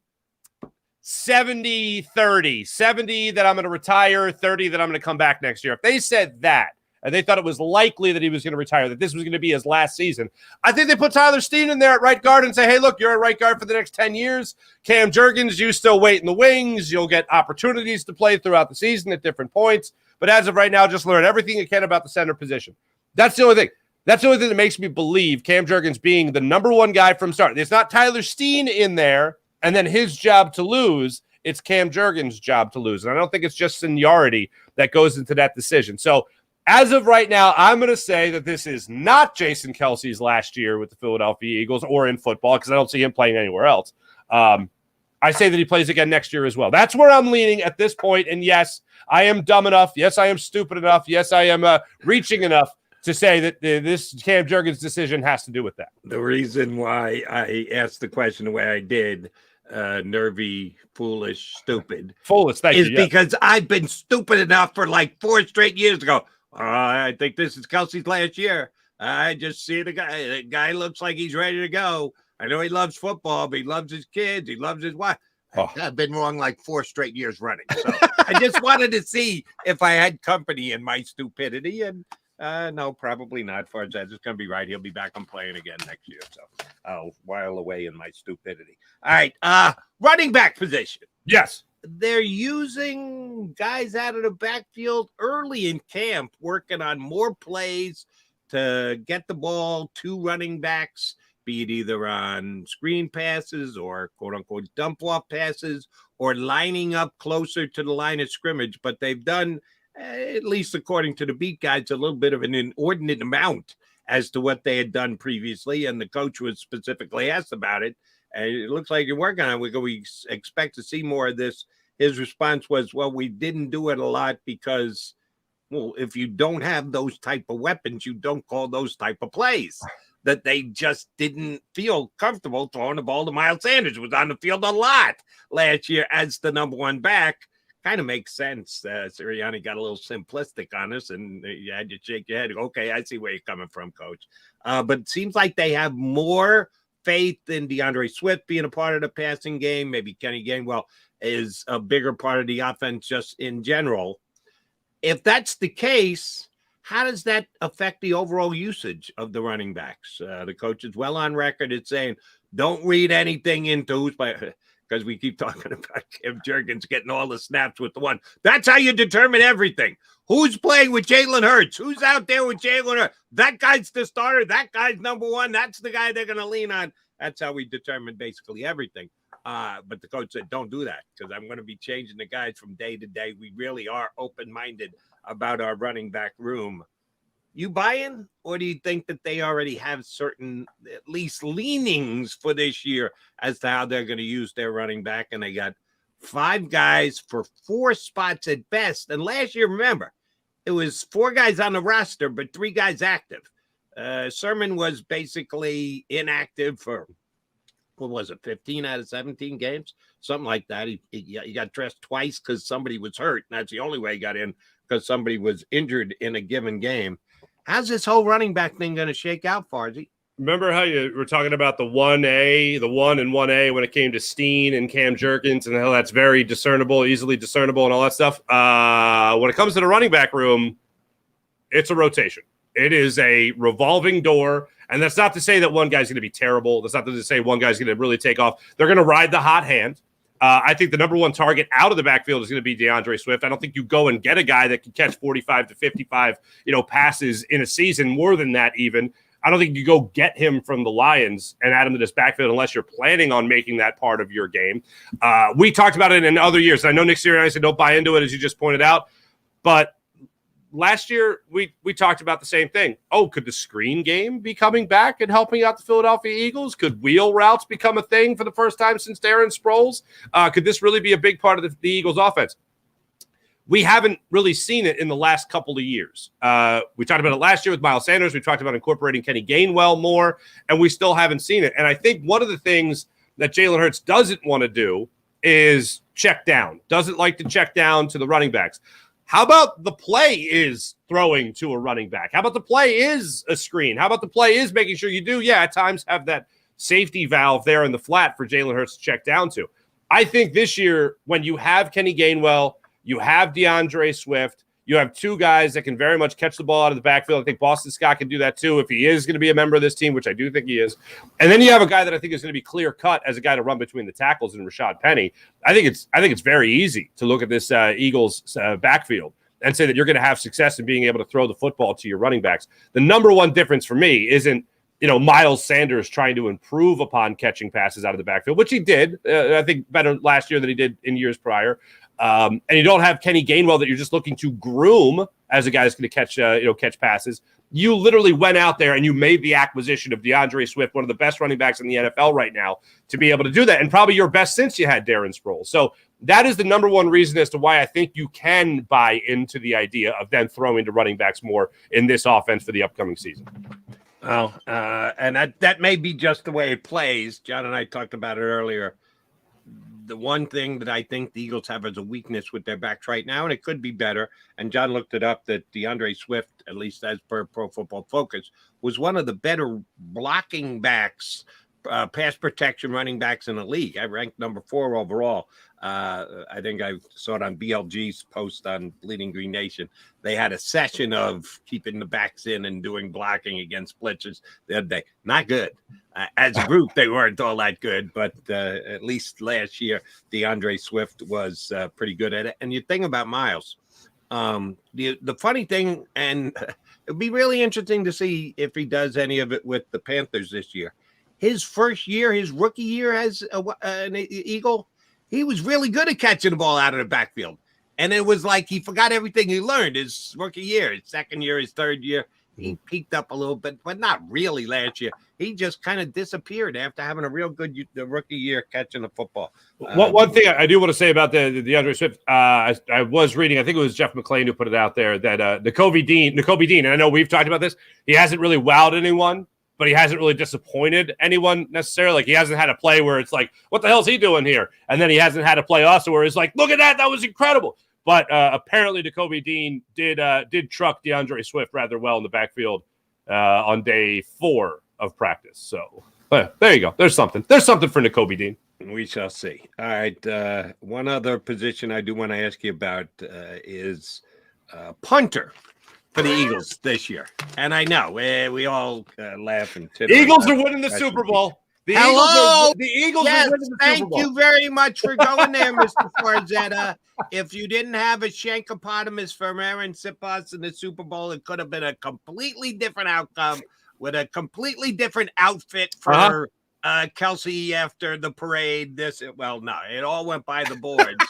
70-30, 70 that I'm going to retire, 30 that I'm going to come back next year. If they said that, and they thought it was likely that he was going to retire, that this was going to be his last season, I think they put Tyler Steen in there at right guard and say, hey, look, you're at right guard for the next 10 years. Cam Jurgens, you still wait in the wings. You'll get opportunities to play throughout the season at different points. But as of right now, just learn everything you can about the center position. That's the only thing. That's the only thing that makes me believe Cam Jurgens being the number one guy from start. There's not Tyler Steen in there, and then his job to lose it's Cam Jurgens' job to lose. And I don't think it's just seniority that goes into that decision. So as of right now, I'm going to say that this is not Jason Kelce's last year with the Philadelphia Eagles or in football, because I don't see him playing anywhere else. I say that he plays again next year as well. That's where I'm leaning at this point. And yes, I am dumb enough. Yes, I am stupid enough. Yes, I am reaching enough to say that this Cam Jurgens decision has to do with that. The reason why I asked the question the way I did, nervy, foolish, stupid, thank is you, yeah. because I've been stupid enough for like 4 straight years ago. I think this is Kelce's last year. I just see the guy. The guy looks like he's ready to go. I know he loves football, but he loves his kids. He loves his wife. Oh. I've been wrong like 4 straight years running. So I just wanted to see if I had company in my stupidity. And no, probably not. Farzad is going to be right. He'll be back on playing again next year. So I'll while away in my stupidity. All right. Running back position. Yes. They're using guys out of the backfield early in camp, working on more plays to get the ball to running backs, be it either on screen passes or quote-unquote dump-off passes or lining up closer to the line of scrimmage. But they've done, at least according to the beat guides, a little bit of an inordinate amount as to what they had done previously, and the coach was specifically asked about it. And it looks like you're working on it. We expect to see more of this. His response was, well, we didn't do it a lot because, well, if you don't have those type of weapons, you don't call those type of plays. That they just didn't feel comfortable throwing the ball to Miles Sanders, who was on the field a lot last year as the number 1 back. Kind of makes sense. Sirianni got a little simplistic on us, and you had to shake your head. Okay, I see where you're coming from, Coach. But it seems like they have more faith in DeAndre Swift being a part of the passing game. Maybe Kenny Gainwell is a bigger part of the offense just in general. If that's the case, how does that affect the overall usage of the running backs? The coach is well on record at saying, don't read anything into who's playing, because we keep talking about Cam Jurgens getting all the snaps with the one. That's how you determine everything. Who's playing with Jalen Hurts? Who's out there with Jalen Hurts? That guy's the starter. That guy's number 1. That's the guy they're going to lean on. That's how we determine basically everything. But the coach said, don't do that, because I'm going to be changing the guys from day to day. We really are open-minded about our running back room. You buy in, or do you think that they already have certain, at least, leanings for this year as to how they're going to use their running back? And they got 5 guys for 4 spots at best. And last year, remember, it was 4 guys on the roster, but 3 guys active. Sermon was basically inactive for, what was it, 15 out of 17 games? Something like that. He got dressed twice because somebody was hurt. And that's the only way he got in, because somebody was injured in a given game. How's this whole running back thing going to shake out, Farzy? Remember how you were talking about the 1A, the 1 and 1A when it came to Steen and Cam Jurgens, and how that's very discernible, easily discernible, and all that stuff? When it comes to the running back room, it's a rotation. It is a revolving door, and that's not to say that one guy's going to be terrible. That's not to say one guy's going to really take off. They're going to ride the hot hand. I think the number 1 target out of the backfield is going to be DeAndre Swift. I don't think you go and get a guy that can catch 45 to 55, passes in a season, more than that even. I don't think you go get him from the Lions and add him to this backfield unless you're planning on making that part of your game. We talked about it in other years. I know Nick Sirianni said don't buy into it, as you just pointed out, but last year, we talked about the same thing. Oh, could the screen game be coming back and helping out the Philadelphia Eagles? Could wheel routes become a thing for the first time since Darren Sproles? Could this really be a big part of the Eagles' offense? We haven't really seen it in the last couple of years. We talked about it last year with Miles Sanders. We talked about incorporating Kenny Gainwell more, and we still haven't seen it. And I think one of the things that Jalen Hurts doesn't want to do is check down, doesn't like to check down to the running backs. How about the play is throwing to a running back? How about the play is a screen? How about the play is making sure you do, at times have that safety valve there in the flat for Jalen Hurts to check down to? I think this year, when you have Kenny Gainwell, you have DeAndre Swift, you have 2 guys that can very much catch the ball out of the backfield. I think Boston Scott can do that too if he is going to be a member of this team, which I do think he is. And then you have a guy that I think is going to be clear cut as a guy to run between the tackles in Rashad Penny. I think it's very easy to look at this Eagles backfield and say that you're going to have success in being able to throw the football to your running backs. The number 1 difference for me isn't Miles Sanders trying to improve upon catching passes out of the backfield, which he did. I think better last year than he did in years prior. And you don't have Kenny Gainwell that you're just looking to groom as a guy that's going to catch passes. You literally went out there and you made the acquisition of DeAndre Swift, one of the best running backs in the NFL right now, to be able to do that, and probably your best since you had Darren Sproles. So that is the number one reason as to why I think you can buy into the idea of then throwing to running backs more in this offense for the upcoming season. Well, and that may be just the way it plays. John and I talked about it earlier. The one thing that I think the Eagles have as a weakness with their backs right now, and it could be better, and John looked it up, that DeAndre Swift, at least as per Pro Football Focus, was one of the better blocking backs, pass protection running backs in the league. I ranked number 4 overall. I think I saw it on BLG's post on Bleeding Green Nation. They had a session of keeping the backs in and doing blocking against blitzers the other day. Not good. As a group, they weren't all that good, but at least last year, DeAndre Swift was pretty good at it. And you think about Miles. The funny thing, and it'd be really interesting to see if he does any of it with the Panthers this year. His first year, his rookie year as an Eagle, he was really good at catching the ball out of the backfield. And it was like he forgot everything he learned his rookie year, his second year, his third year. He peaked up a little bit, but not really last year. He just kind of disappeared after having a real good rookie year catching the football. One thing I do want to say about the DeAndre Swift, I was reading, I think it was Jeff McClain who put it out there, that Nakobe Dean, and I know we've talked about this, he hasn't really wowed anyone, but he hasn't really disappointed anyone necessarily. Like, he hasn't had a play where it's like, what the hell's he doing here? And then he hasn't had a play also where it's like, look at that was incredible. But apparently Nakobe Dean did truck DeAndre Swift rather well in the backfield on day 4 of practice. So there you go. There's something. There's something for Nakobe Dean. We shall see. All right. One other position I do want to ask you about is punter for the Eagles this year. And I know we all laugh and titter. Eagles are winning the Super Bowl. The Eagles are winning the thank Super Bowl. you very much for going there, Mr. Farzetta. If you didn't have a Shankopotamus from Aaron Sipos in the Super Bowl, it could have been a completely different outcome with a completely different outfit for Kelsey after the parade. No, it all went by the boards.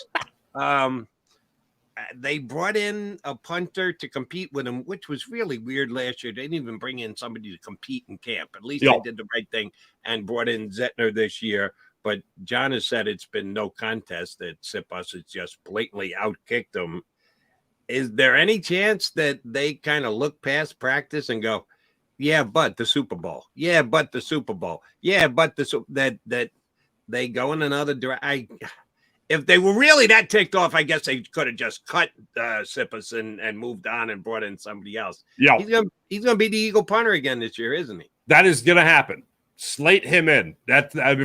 They brought in a punter to compete with him, which was really weird last year. They didn't even bring in somebody to compete in camp. At least they did the right thing and brought in Zettner this year. But John has said it's been no contest, that Sipos has just blatantly outkicked them. Is there any chance that they kind of look past practice and go, yeah, but the Super Bowl. Yeah, but the Super Bowl. Yeah, but that they go in another direction? If they were really that ticked off, I guess they could have just cut Sipos and moved on and brought in somebody else. Yeah, he's gonna be the Eagle punter again this year, isn't he? That is gonna happen. Slate him in.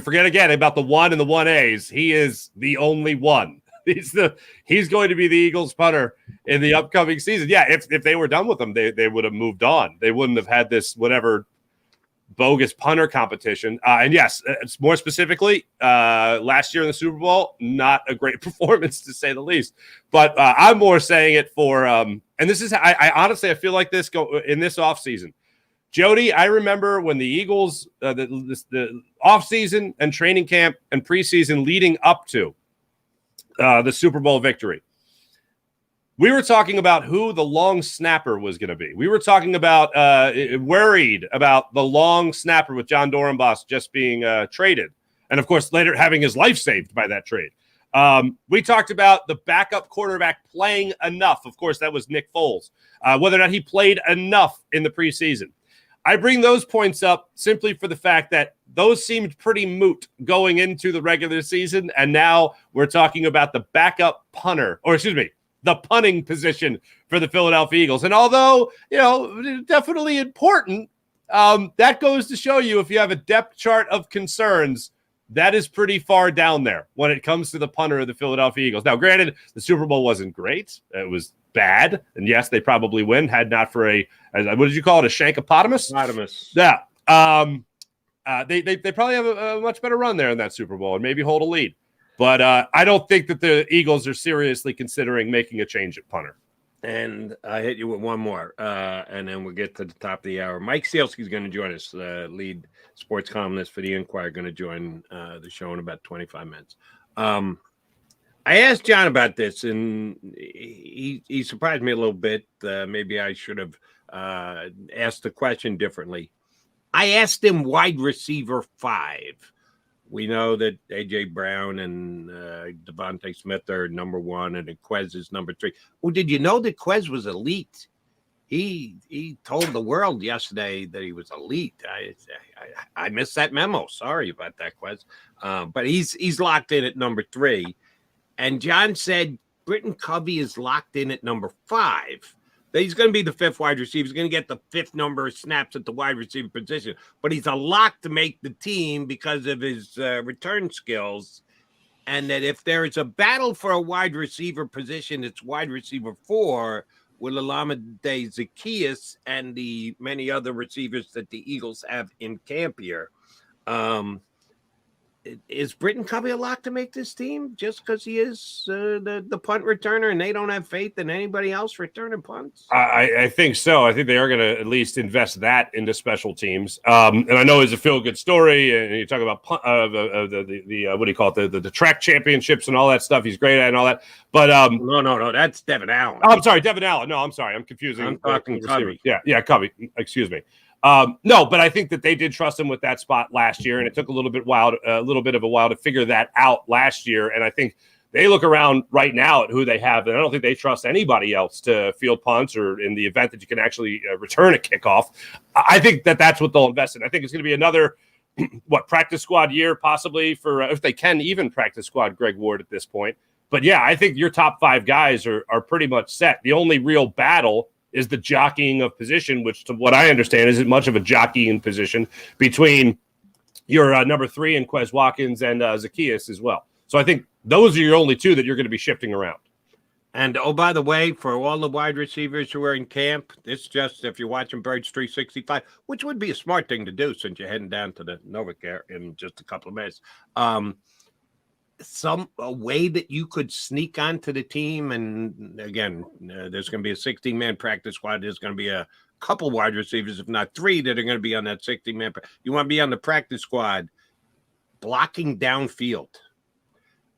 Forget again about the 1 and the 1As. He is the only one. He's going to be the Eagles punter in the upcoming season. Yeah, if they were done with him, they would have moved on. They wouldn't have had this whatever bogus punter competition. And yes, more specifically, last year in the Super Bowl, not a great performance to say the least. But I'm more saying it for and this is I honestly I feel like this go in this offseason. Jody, I remember when the Eagles the offseason and training camp and preseason leading up to the Super Bowl victory. We were talking about who the long snapper was going to be. We were talking about worried about the long snapper with John Dorenbos just being traded. And, of course, later having his life saved by that trade. We talked about the backup quarterback playing enough. Of course, that was Nick Foles. Whether or not he played enough in the preseason. I bring those points up simply for the fact that those seemed pretty moot going into the regular season. And now we're talking about the backup punter, or excuse me, the punting position for the Philadelphia Eagles. And although, definitely important, that goes to show you if you have a depth chart of concerns, that is pretty far down there when it comes to the punter of the Philadelphia Eagles. Now, granted, the Super Bowl wasn't great. It was bad. And yes, they probably win, had not for what did you call it, a Shankopotamus? Yeah. They probably have a much better run there in that Super Bowl and maybe hold a lead. But I don't think that the Eagles are seriously considering making a change at punter. And I hit you with one more, and then we'll get to the top of the hour. Mike Sealski is going to join us, lead sports columnist for the Inquirer, going to join the show in about 25 minutes. I asked John about this, and he surprised me a little bit. Maybe I should have asked the question differently. I asked him wide receiver 5. We know that A.J. Brown and Devontae Smith are number 1, and Quez is number 3. Well, did you know that Quez was elite? He told the world yesterday that he was elite. I missed that memo. Sorry about that, Quez. But he's locked in at number 3. And John said Britton Covey is locked in at number 5. He's going to be the 5th wide receiver. He's going to get the 5th number of snaps at the wide receiver position. But he's a lock to make the team because of his return skills. And that if there is a battle for a wide receiver position, it's wide receiver 4 with Olamide Zaccheaus and the many other receivers that the Eagles have in camp here. Is Britton Covey a lock to make this team just because he is the punt returner and they don't have faith in anybody else returning punts? I think so. I think they are going to at least invest that into special teams. And I know it's a feel-good story, and you talk about the what do you call it, the track championships and all that stuff. He's great at and all that. But no, that's Devin Allen. Oh, I'm sorry, Devin Allen. No, I'm sorry, I'm confusing. I'm talking Covey. Yeah, Covey. Excuse me. No, but I think that they did trust him with that spot last year, and it took a little bit of a while to figure that out last year. And I think they look around right now at who they have, and I don't think they trust anybody else to field punts or in the event that you can actually return a kickoff. I think that that's what they'll invest in. I think it's going to be another practice squad year possibly for if they can even practice squad Greg Ward at this point. But yeah, I think your top 5 guys are pretty much set. The only real battle is the jockeying of position, which to what I understand isn't much of a jockeying position between your number 3 and Quez Watkins and Zaccheaus as well. So I think those are your only 2 that you're going to be shifting around. And, oh, by the way, for all the wide receivers who are in camp, this just if you're watching Birds 365, which would be a smart thing to do since you're heading down to the NovaCare in just a couple of minutes, a way that you could sneak onto the team. And again, there's going to be a 16-man practice squad. There's going to be a couple wide receivers, if not 3, that are going to be on that 16-man. You want to be on the practice squad blocking downfield.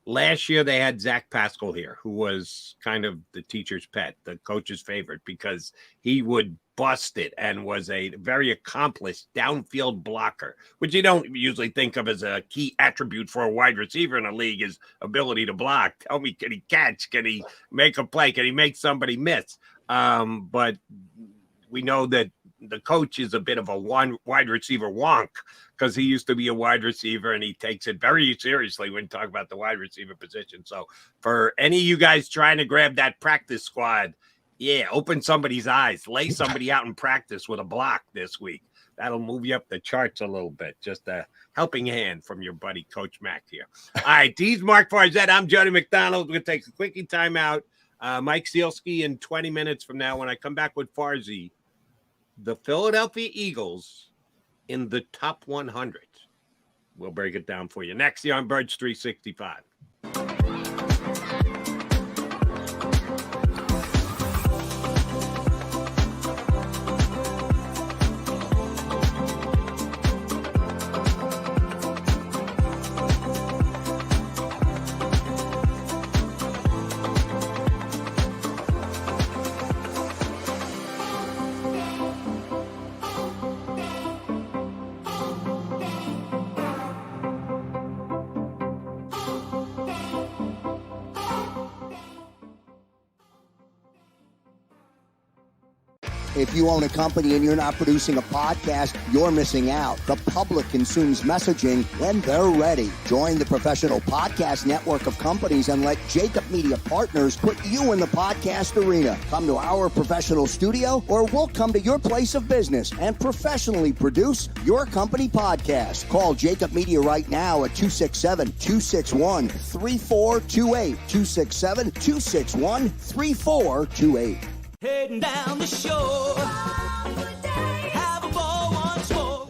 Last year, they had Zach Pascal here, who was kind of the teacher's pet, the coach's favorite, because he would bust it and was a very accomplished downfield blocker, which you don't usually think of as a key attribute for a wide receiver in a league, is ability to block. Tell me, can he catch? Can he make a play? Can he make somebody miss? But we know that the coach is a bit of a wide receiver wonk because he used to be a wide receiver and he takes it very seriously when you talk about the wide receiver position. So for any of you guys trying to grab that practice squad, yeah, open somebody's eyes, lay somebody out in practice with a block this week. That'll move you up the charts a little bit. Just a helping hand from your buddy, Coach Mack here. All right, he's Mark Farzette. I'm Jody McDonald. We're going to take a quickie timeout. Mike Sealski in 20 minutes from now. When I come back with Farzy, the Philadelphia Eagles in the top 100. We'll break it down for you next year on Birds 365. If you own a company and you're not producing a podcast, you're missing out. The public consumes messaging when they're ready. Join the professional podcast network of companies and let JAKIB Media Partners put you in the podcast arena. Come to our professional studio or we'll come to your place of business and professionally produce your company podcast. Call JAKIB Media right now at 267-261-3428. 267-261-3428. Heading down the shore, have a ball once more.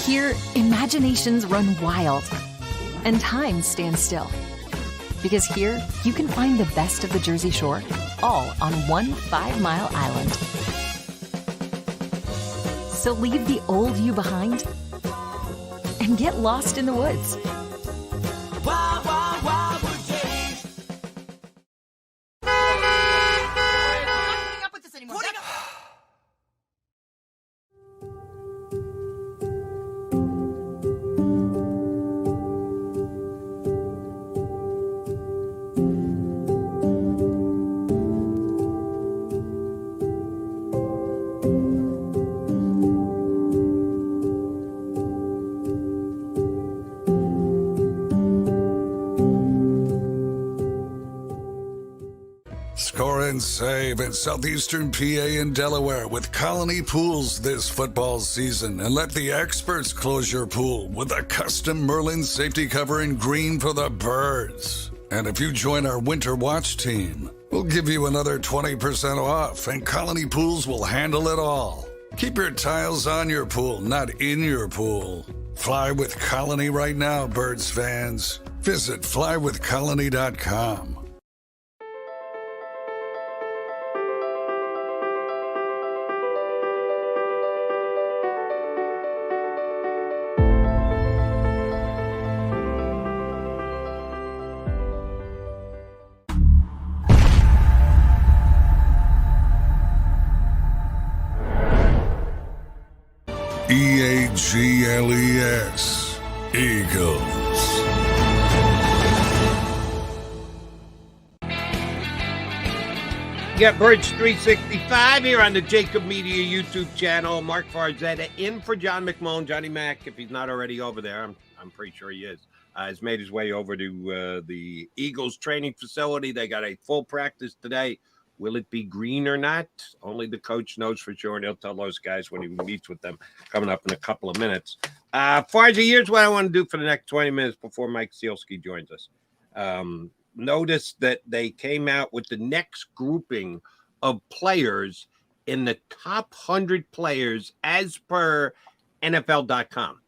Here, imaginations run wild and time stands still. Because here, you can find the best of the Jersey Shore all on one 5-mile island. So leave the old you behind and get lost in the woods. Wild, wild, wild wood days. Score and save in southeastern PA and Delaware with Colony Pools this football season, and let the experts close your pool with a custom Merlin safety cover in green for the birds. And if you join our Winter Watch team, we'll give you another 20% off, and Colony Pools will handle it all. Keep your tiles on your pool, not in your pool. Fly with Colony right now, birds fans. Visit flywithcolony.com. EAGLES, Eagles. You got Birds 365 here on the JAKIB Media YouTube channel. Mark Farzetta in for John McMullen. Johnny Mac, if he's not already over there, I'm pretty sure he is, has made his way over to the Eagles training facility. They got a full practice today. Will it be green or not? Only the coach knows for sure, and he'll tell those guys when he meets with them coming up in a couple of minutes. Farzi, here's what I want to do for the next 20 minutes before Mike Sealski joins us. Notice that they came out with the next grouping of players in the top 100 players as per NFL.com.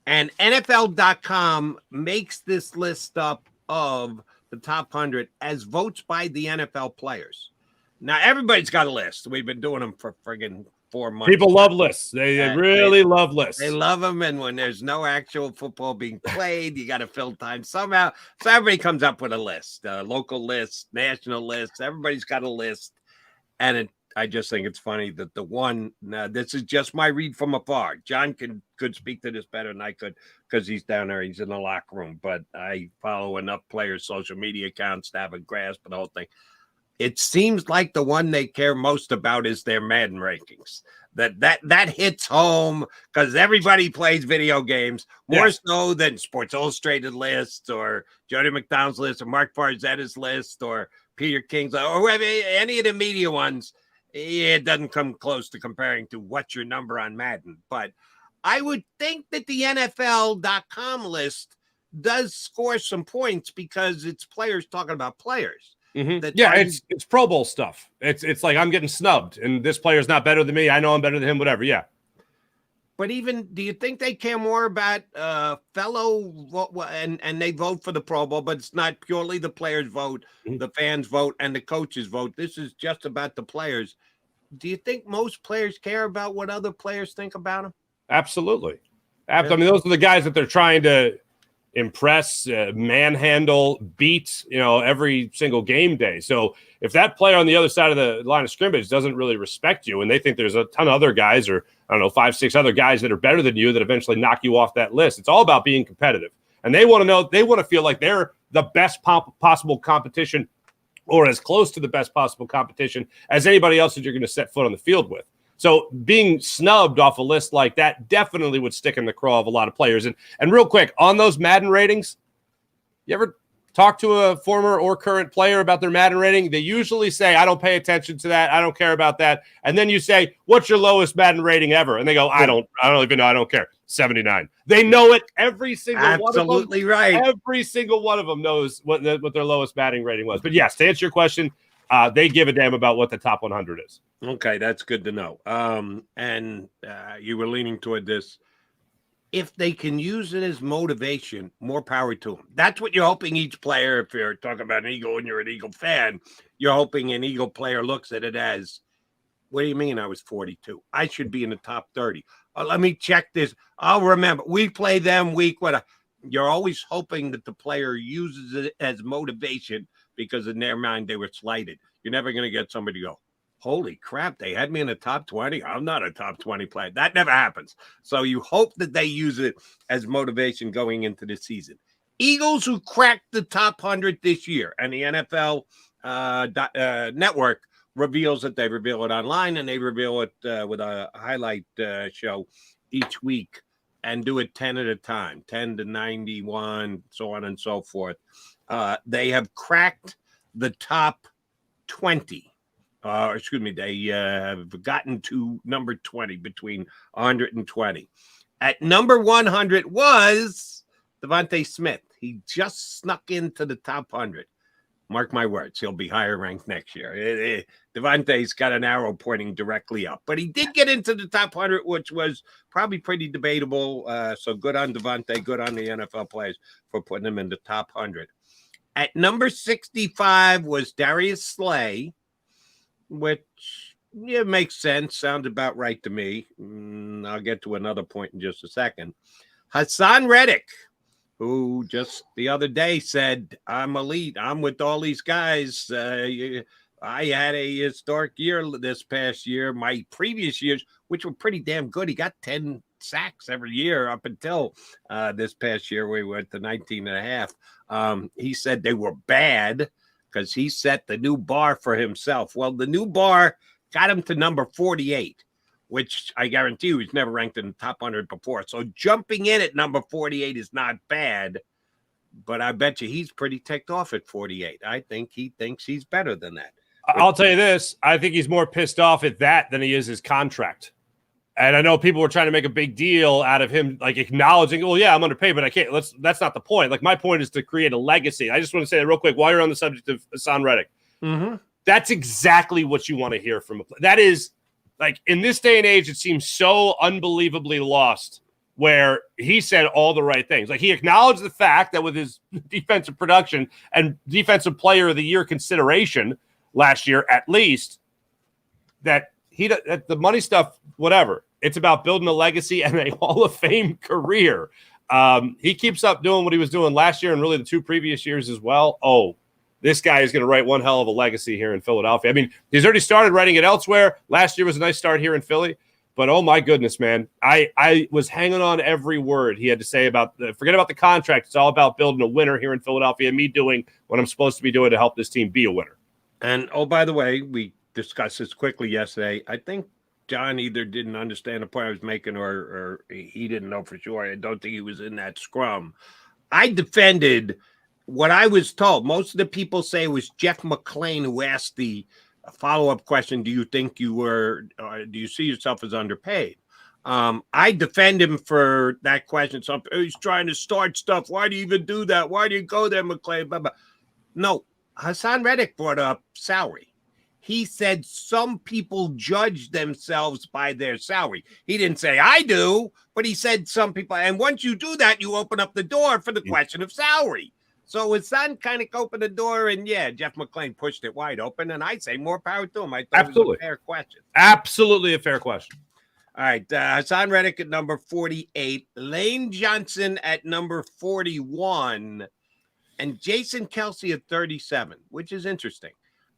And NFL.com makes this list up of the top 100 as votes by the NFL players. Now, everybody's got a list. We've been doing them for friggin' 4 months. People love lists. They really love lists. They love them, and when there's no actual football being played, you got to fill time somehow. So everybody comes up with a list, local lists, national lists. Everybody's got a list, and I just think it's funny that the one. Now, this is just my read from afar. John could speak to this better than I could because he's down there. He's in the locker room, but I follow enough players' social media accounts to have a grasp of the whole thing. It seems like the one they care most about is their Madden rankings. That hits home because everybody plays video games more so than Sports Illustrated lists or Jody McDonald's list or Mark Farzetta's list or Peter King's or any of the media ones. It doesn't come close to comparing to what's your number on Madden. But I would think that the NFL.com list does score some points because it's players talking about players. Mm-hmm. It's Pro Bowl stuff. It's like I'm getting snubbed, and this player's not better than me. I know I'm better than him. Whatever. Yeah. But even, do you think they care more about fellow and they vote for the Pro Bowl? But it's not purely the players' vote, the fans' vote, and the coaches' vote. This is just about the players. Do you think most players care about what other players think about them? Absolutely. I mean, those are the guys that they're trying to impress, manhandle, beat, every single game day. So if that player on the other side of the line of scrimmage doesn't really respect you and they think there's a ton of other guys or, 5, 6 other guys that are better than you that eventually knock you off that list, it's all about being competitive. And they want to feel like they're the best possible competition or as close to the best possible competition as anybody else that you're going to set foot on the field with. So being snubbed off a list like that definitely would stick in the craw of a lot of players. And real quick, on those Madden ratings, you ever talk to a former or current player about their Madden rating? They usually say, I don't pay attention to that. I don't care about that. And then you say, what's your lowest Madden rating ever? And they go, I don't even know. I don't care. 79. They know it. Every single one of them. Absolutely right. Every single one of them knows what their lowest batting rating was. But yes, to answer your question, they give a damn about what the top 100 is. Okay, that's good to know. And you were leaning toward this. if they can use it as motivation, more power to them. That's what you're hoping each player, if you're talking about an Eagle and you're an Eagle fan, you're hoping an Eagle player looks at it as, what do you mean I was 42? I should be in the top 30. Let me check this. I'll remember. We play them week. You're always hoping that the player uses it as motivation because in their mind they were slighted. You're never going to get somebody to go, holy crap, they had me in the top 20. I'm not a top 20 player. That never happens. So you hope that they use it as motivation going into the season. Eagles who cracked the top 100 this year, and the NFL network reveals it. They reveal it online, and they reveal it with a highlight show each week and do it 10 at a time, 10 to 91, so on and so forth. They have cracked the top 20. They have gotten to number 20 between 120. At number 100 was Devontae Smith. He just snuck into the top 100. Mark my words, he'll be higher ranked next year. Devontae's got an arrow pointing directly up. But he did get into the top 100, which was probably pretty debatable. So good on Devontae, good on the NFL players for putting him in the top 100. At number 65 was Darius Slay, which makes sense. Sounds about right to me. I'll get to another point in just a second. Hassan Reddick, who just the other day said, I'm elite. I'm with all these guys. I had a historic year this past year. My previous years, which were pretty damn good. He got 10 sacks every year up until this past year. We went to 19 and a half. He said they were bad because he set the new bar for himself. Well, the new bar got him to number 48. Which I guarantee you he's never ranked in the top 100 before. So jumping in at number 48 is not bad, but I bet you he's pretty ticked off at 48. I think he thinks he's better than that. I'll tell you this. I think he's more pissed off at that than he is his contract. And I know people were trying to make a big deal out of him, like acknowledging, well, yeah, I'm underpaid, but I can't. That's not the point. Like, my point is to create a legacy. I just want to say that real quick while you're on the subject of Hassan Reddick. Mm-hmm. That's exactly what you want to hear from a player. That is, like, in this day and age, it seems so unbelievably lost where he said all the right things. Like, he acknowledged the fact that with his defensive production and defensive player of the year consideration last year, at least, that the money stuff, whatever, it's about building a legacy and a Hall of Fame career. He keeps up doing what he was doing last year and really the two previous years as well. Oh, this guy is going to write one hell of a legacy here in Philadelphia. I mean, he's already started writing it elsewhere. Last year was a nice start here in Philly. But, oh, my goodness, man. I was hanging on every word he had to say about forget about the contract. It's all about building a winner here in Philadelphia and me doing what I'm supposed to be doing to help this team be a winner. And, oh, by the way, we discussed this quickly yesterday. I think John either didn't understand the point I was making or he didn't know for sure. I don't think he was in that scrum. I defended – what I was told. Most of the people say it was Jeff McMullen who asked the follow-up question, do you think you were, do you see yourself as underpaid? I defend him for that question. So he's trying to start stuff. Why do you even do that? Why do you go there, McMullen? Blah, blah. No, Hassan Reddick brought up salary. He said some people judge themselves by their salary. He didn't say I do, but he said some people. And once you do that, you open up the door for the question of salary. So his son kind of opened the door, and Jeff McMullen pushed it wide open. And I say more power to him. I thought it was a fair question. Absolutely a fair question. All right, Hassan Reddick at number 48, Lane Johnson at number 41, and Jason Kelce at 37, which is interesting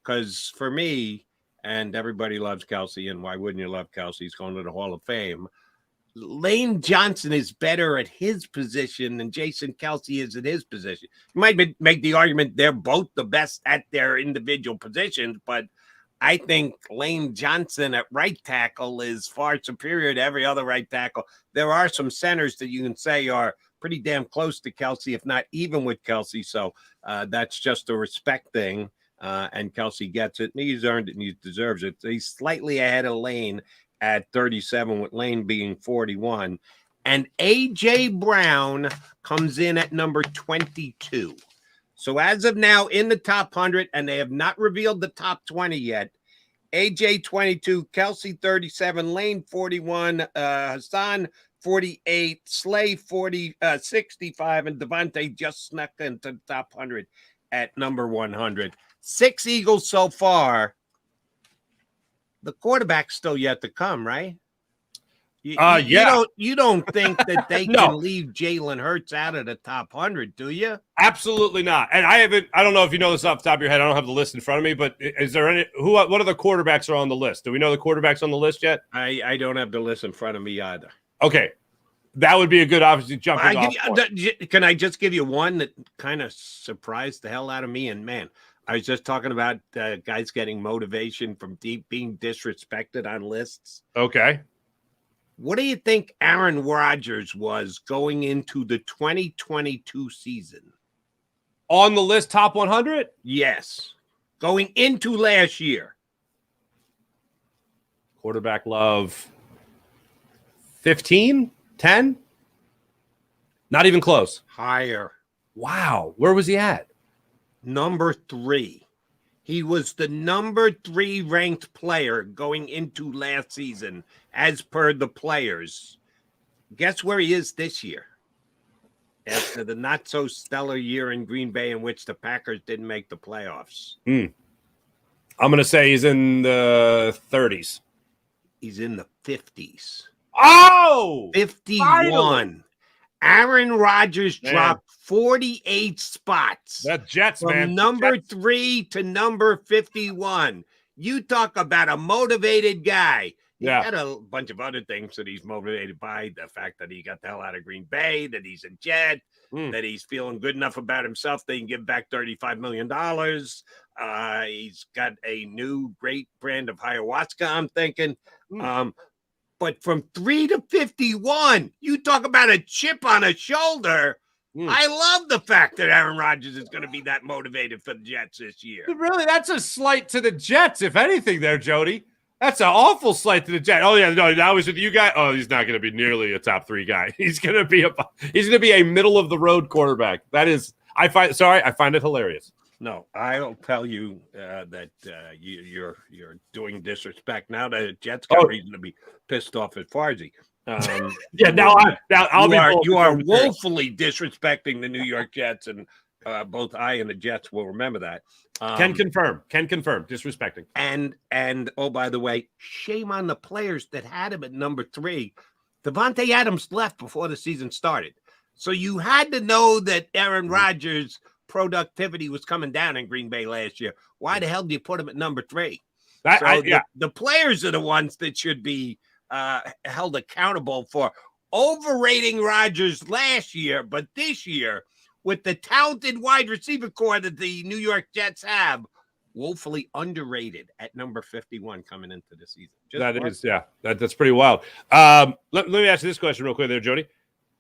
because for me, and everybody loves Kelce, and why wouldn't you love Kelce? He's going to the Hall of Fame. Lane Johnson is better at his position than Jason Kelce is at his position. You might make the argument they're both the best at their individual positions, but I think Lane Johnson at right tackle is far superior to every other right tackle. There are some centers that you can say are pretty damn close to Kelce, if not even with Kelce. So that's just a respect thing. And Kelce gets it, and he's earned it, and he deserves it. He's slightly ahead of Lane at 37, with Lane being 41. And A.J. Brown comes in at number 22. So as of now, in the top 100, and they have not revealed the top 20 yet, A.J. 22, Kelce 37, Lane 41, Hassan 48, Slay 65, and Devontae just snuck into the top 100 at number 100. 6 Eagles so far. The quarterback's still yet to come, right? You don't think that they No. can leave Jalen Hurts out of the top 100, do you? Absolutely not. And I don't know if you know this off the top of your head. I don't have the list in front of me, but is there what other quarterbacks are on the list? Do we know the quarterbacks on the list yet? I don't have the list in front of me either. Okay. That would be a good, obviously, jumping off point. Can I just give you one that kind of surprised the hell out of me? And man, I was just talking about guys getting motivation from being disrespected on lists. Okay. What do you think Aaron Rodgers was going into the 2022 season? On the list, top 100? Yes. Going into last year. Quarterback love. 15? 10? Not even close. Higher. Wow. Where was he at? Number 3. He was the number 3 ranked player going into last season, as per the players. Guess where he is this year? After the not so stellar year in Green Bay, in which the Packers didn't make the playoffs. I'm going to say he's in the 30s. He's in the 50s. Oh! 51. Finally. Aaron Rodgers dropped 48 spots. That Jets, from man. number 3 to number 51. You talk about a motivated guy. He had a bunch of other things that he's motivated by. The fact that he got the hell out of Green Bay, that he's a Jet, that he's feeling good enough about himself that he can give back $35 million. He's got a new great brand of ayahuasca, I'm thinking. But from 3 to 51, you talk about a chip on a shoulder. I love the fact that Aaron Rodgers is going to be that motivated for the Jets this year. Really, that's a slight to the Jets, if anything there, Jody. That's an awful slight to the Jets. Oh, yeah, no, now he's with you guys. Oh, he's not going to be nearly a top 3 guy. He's going to be a middle-of-the-road quarterback. That is – I find it hilarious. No, I'll tell you that you're doing disrespect. Now the Jets got reason to be pissed off at Farzy. You are woefully disrespecting the New York Jets, and both I and the Jets will remember that. Can confirm. Disrespecting. And oh, by the way, shame on the players that had him at number 3. Devontae Adams left before the season started, so you had to know that Aaron Rodgers' productivity was coming down in Green Bay last year. Why the hell do you put him at number 3? The players are the ones that should be held accountable for overrating Rodgers last year, but this year, with the talented wide receiver core that the New York Jets have, woefully underrated at number 51 coming into the season. That's pretty wild. Let me ask you this question real quick there, Jody.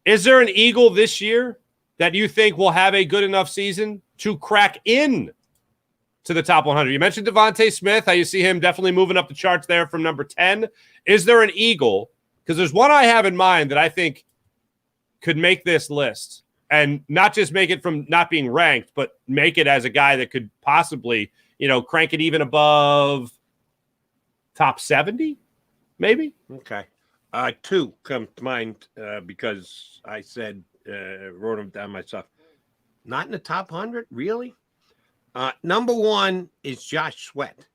Is there an Eagle this year that you think will have a good enough season to crack in to the top 100? You mentioned Devontae Smith, how you see him definitely moving up the charts there from number 10. Is there an Eagle? Because there's one I have in mind that I think could make this list, and not just make it from not being ranked, but make it as a guy that could possibly, crank it even above top 70, maybe. Okay. 2 come to mind because I said, wrote them down myself. Not in the top 100, really? Number 1 is Josh Sweat.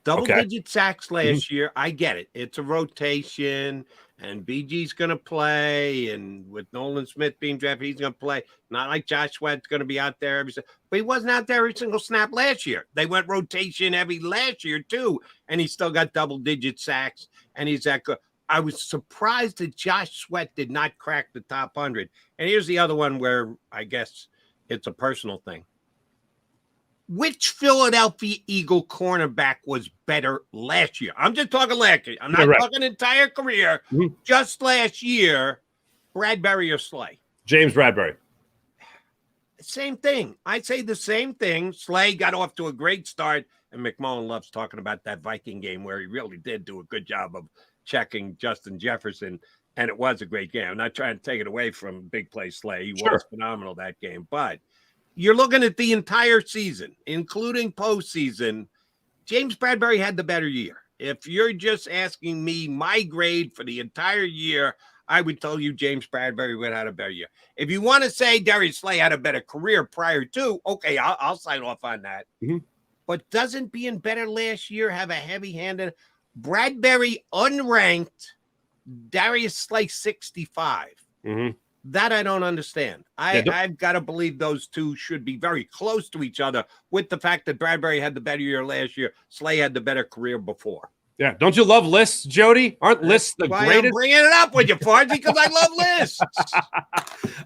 Double-digit sacks last year. I get it. It's a rotation, and BG's going to play, and with Nolan Smith being drafted, he's going to play. Not like Josh Sweat's going to be out there but he wasn't out there every single snap last year. They went rotation heavy last year, too, and he still got double-digit sacks, and he's that good. I was surprised that Josh Sweat did not crack the top 100. And here's the other one where I guess it's a personal thing. Which Philadelphia Eagle cornerback was better last year? I'm just talking last year. I'm not talking entire career. Just last year, Bradbury or Slay? James Bradbury. Same thing. I'd say the same thing. Slay got off to a great start, and McMullen loves talking about that Viking game where he really did do a good job of checking Justin Jefferson, and it was a great game. I'm not trying to take it away from big play Slay. He was phenomenal that game, but you're looking at the entire season, including postseason. James Bradbury had the better year. If you're just asking me my grade for the entire year, I would tell you James Bradbury would have had a better year. If you want to say Darius Slay had a better career prior to, okay, I'll sign off on that. Mm-hmm. But doesn't being better last year have a heavy-handed Bradbury unranked, Darius Slay 65? Mm-hmm. That I don't understand. I've got to believe those two should be very close to each other with the fact that Bradbury had the better year last year. Slay had the better career before. Yeah. Don't you love lists, Jody? Aren't lists the Why greatest? I'm bringing it up with you, Fargy, because I love lists.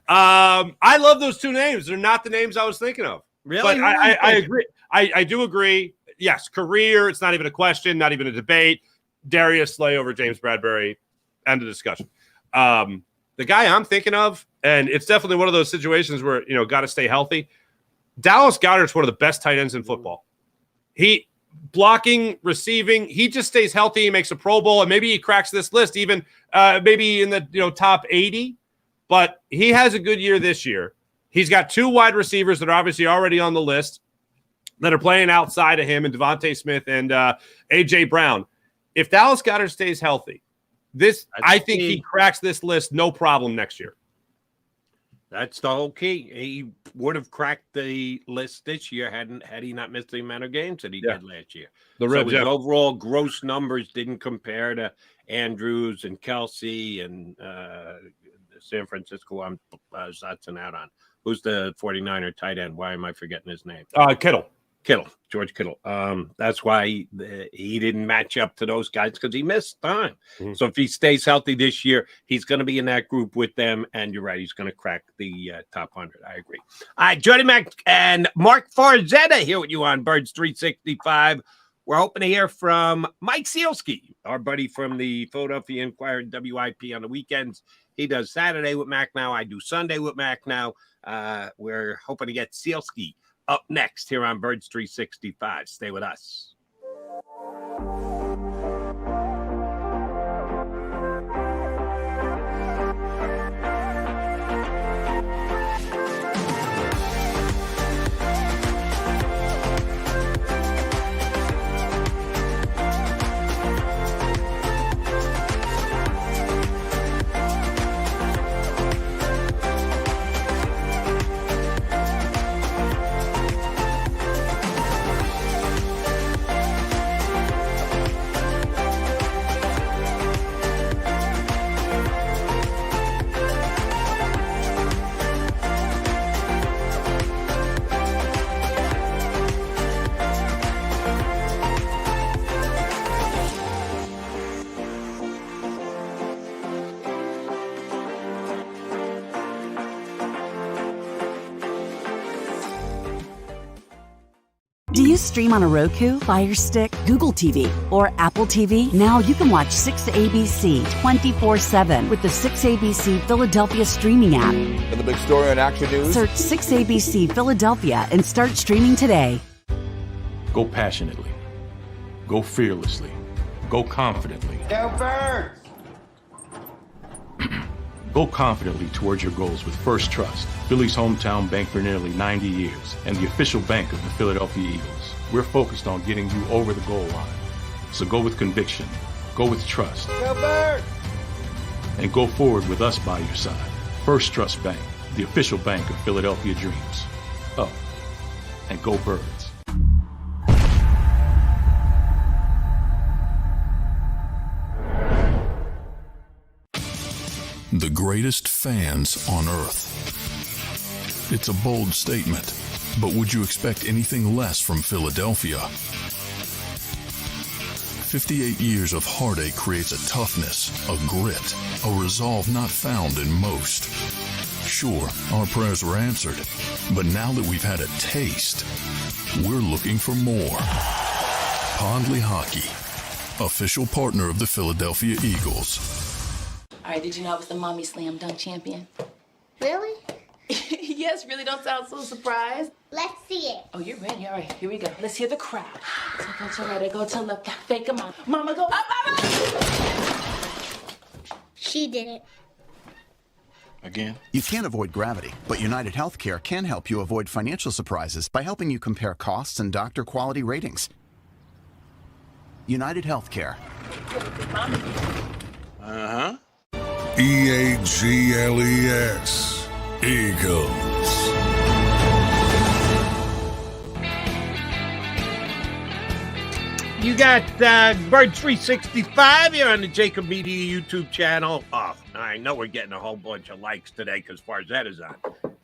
I love those two names. They're not the names I was thinking of. Really? But I agree. I do agree. Yes, career, it's not even a question, not even a debate. Darius Slay over James Bradbury. End of discussion. The guy I'm thinking of, and it's definitely one of those situations where, got to stay healthy. Dallas Goedert's one of the best tight ends in football. He blocking, receiving, he just stays healthy. He makes a Pro Bowl, and maybe he cracks this list even maybe in the top 80. But he has a good year this year. He's got two wide receivers that are obviously already on the list that are playing outside of him, and Devontae Smith and A.J. Brown. If Dallas Goedert stays healthy, I think he cracks this list no problem next year. That's the whole key. He would have cracked the list this year had he not missed the amount of games that he did last year. His overall gross numbers didn't compare to Andrews and Kelsey and San Francisco. I'm zotzing out on. Who's the 49er tight end? Why am I forgetting his name? George Kittle. That's why he didn't match up to those guys, because he missed time. Mm-hmm. So if he stays healthy this year, he's going to be in that group with them. And you're right, he's going to crack the top 100. I agree. All right, Jody Mack and Mark Farzetta here with you on Birds 365. We're hoping to hear from Mike Sealski, our buddy from the Philadelphia Inquirer, WIP on the weekends. He does Saturday with Mac now. I do Sunday with Mac now. We're hoping to get Sealski up next here on Birds 365. Stay with us. Do you stream on a Roku, Fire Stick, Google TV, or Apple TV? Now you can watch 6ABC 24/7 with the 6ABC Philadelphia streaming app. And the big story on Action News. Search 6ABC Philadelphia and start streaming today. Go passionately. Go fearlessly. Go confidently. Go Birds! Go confidently towards your goals with First Trust, Philly's hometown bank for nearly 90 years, and the official bank of the Philadelphia Eagles. We're focused on getting you over the goal line. So go with conviction, go with trust, Go Birds! and go forward with us by your side. First Trust Bank, the official bank of Philadelphia dreams. Oh, and go Birds. The greatest fans on earth. It's a bold statement, but would you expect anything less from Philadelphia? 58 years of heartache creates a toughness, a grit, a resolve not found in most. Sure, our prayers were answered, but now that we've had a taste, we're looking for more. Pondley Hockey, official partner of the Philadelphia Eagles. All right, did you know I was the Mommy Slam Dunk champion? Really? Yes, really, don't sound so surprised. Let's see it. Oh, you're ready. All right, here we go. Let's hear the crowd. So go to right, I go to left, fake a mom. Mama, go up, mama! She did it. Again? You can't avoid gravity, but United Healthcare can help you avoid financial surprises by helping you compare costs and doctor quality ratings. United Healthcare. Uh-huh. EAGLES. Eagles. You got Bird 365 here on the JAKIB Media YouTube channel. Oh, I know we're getting a whole bunch of likes today because Farzette is on.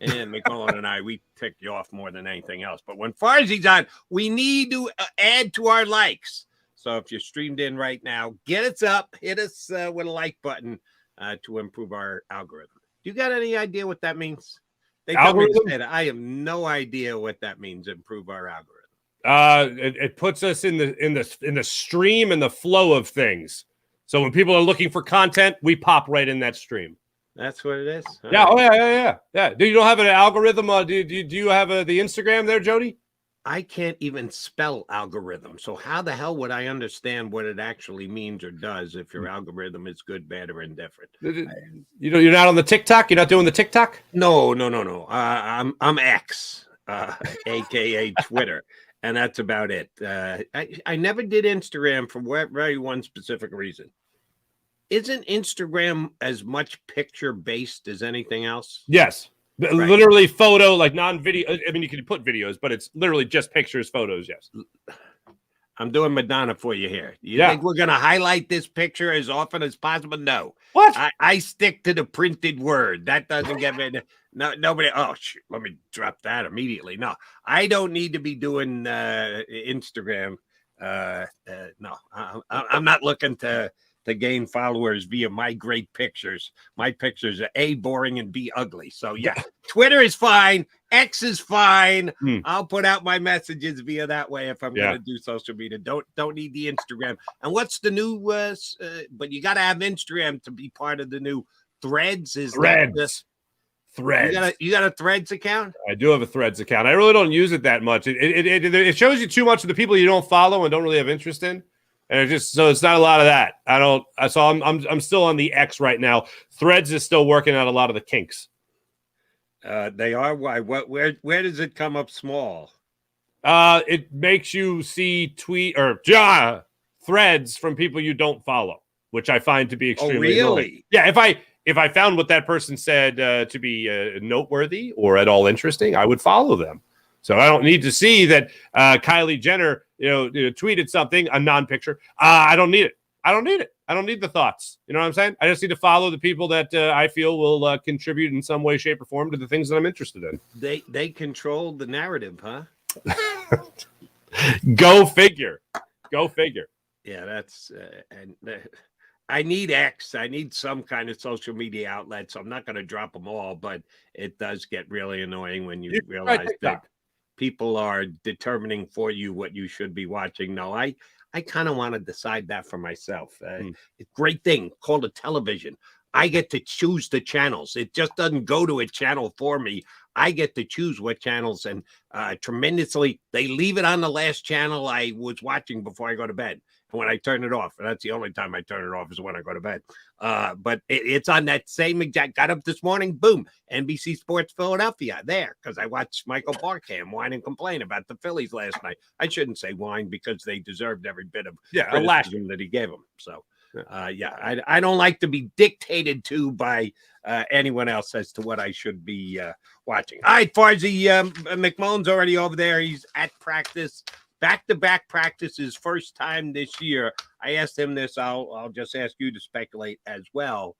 And McMullen and I, we tick you off more than anything else. But when Farzy's on, we need to add to our likes. So if you're streamed in right now, get us up, hit us with a like button to improve our algorithm. Do you got any idea what that means? They come and said, I have no idea what that means, improve our algorithm. It puts us in the stream and the flow of things. So when people are looking for content, we pop right in that stream. That's what it is. Yeah. Right. Oh yeah. Do you don't have an algorithm? Do you have the Instagram there, Jody? I can't even spell algorithm. So how the hell would I understand what it actually means or does if your algorithm is good, bad, or indifferent? You're not on the TikTok. You're not doing the TikTok. No. I'm X, aka Twitter. And that's about it. I never did Instagram for very one specific reason. Isn't Instagram as much picture-based as anything else? Yes. Right. Literally photo, like non-video. I mean, you can put videos, but it's literally just pictures, photos, yes. I'm doing Madonna for you here. You think we're going to highlight this picture as often as possible? No. What? I stick to the printed word. That doesn't get me. No, nobody. Oh, shoot, let me drop that immediately. No, I don't need to be doing Instagram. No, I'm not looking to gain followers via my great pictures. My pictures are A, boring, and B, ugly. So yeah, Twitter is fine. X is fine. I'll put out my messages via that way if I'm going to do social media. Don't need the Instagram. And what's the new? But you got to have Instagram to be part of the new Threads. Is Threads? Threads. You got a Threads account? I do have a Threads account. I really don't use it that much. It shows you too much of the people you don't follow and don't really have interest in. And it's not a lot of that. I'm still on the X right now. Threads is still working out a lot of the kinks. They are. Why? Where does it come up small? It makes you see threads from people you don't follow, which I find to be extremely annoying. Yeah, if I found what that person said to be noteworthy or at all interesting, I would follow them. So I don't need to see that Kylie Jenner, tweeted something, a non-picture. I don't need it. I don't need the thoughts. You know what I'm saying? I just need to follow the people that I feel will contribute in some way, shape, or form to the things that I'm interested in. They control the narrative, huh? Go figure. Yeah, that's I need X. I need some kind of social media outlet. So I'm not going to drop them all, but it does get really annoying when you realize that people are determining for you what you should be watching. No, I kind of want to decide that for myself. Great thing called a television. I get to choose the channels. It just doesn't go to a channel for me. I get to choose what channels, and tremendously, they leave it on the last channel I was watching before I go to bed. And when I turn it off, and that's the only time I turn it off is when I go to bed. But it's on that same exact. Got up this morning, boom, NBC Sports Philadelphia there because I watched Michael Barkham whine and complain about the Phillies last night. I shouldn't say whine because they deserved every bit of criticism that he gave them. So. I don't like to be dictated to by anyone else as to what I should be watching. All right, Farzy, McMullen's already over there. He's at practice, back-to-back practice, his first time this year. I asked him this. I'll just ask you to speculate as well.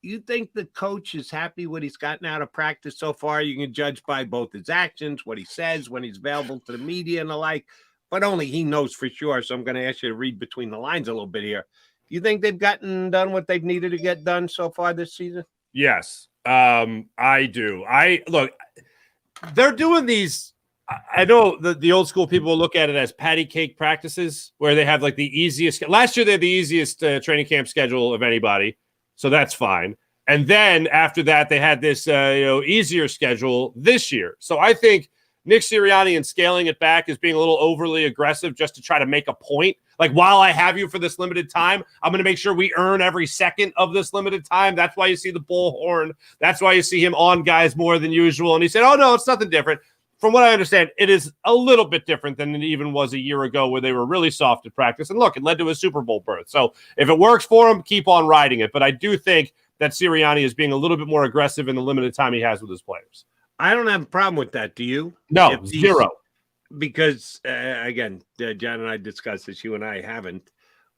You think the coach is happy what he's gotten out of practice so far? You can judge by both his actions, what he says when he's available to the media and the like, but only he knows for sure. So I'm going to ask you to read between the lines a little bit here. You think they've gotten done what they've needed to get done so far this season? Yes, I do. Look, they're doing these. I know the old school people will look at it as patty cake practices where they have like the easiest. Last year, they had the easiest training camp schedule of anybody. So that's fine. And then after that, they had this easier schedule this year. So I think Nick Sirianni and scaling it back is being a little overly aggressive just to try to make a point. Like, while I have you for this limited time, I'm going to make sure we earn every second of this limited time. That's why you see the bullhorn. That's why you see him on guys more than usual. And he said, oh, no, it's nothing different. From what I understand, it is a little bit different than it even was a year ago where they were really soft at practice. And look, it led to a Super Bowl berth. So if it works for him, keep on riding it. But I do think that Sirianni is being a little bit more aggressive in the limited time he has with his players. I don't have a problem with that. Do you? No, zero. Because, again, John and I discussed this. You and I haven't.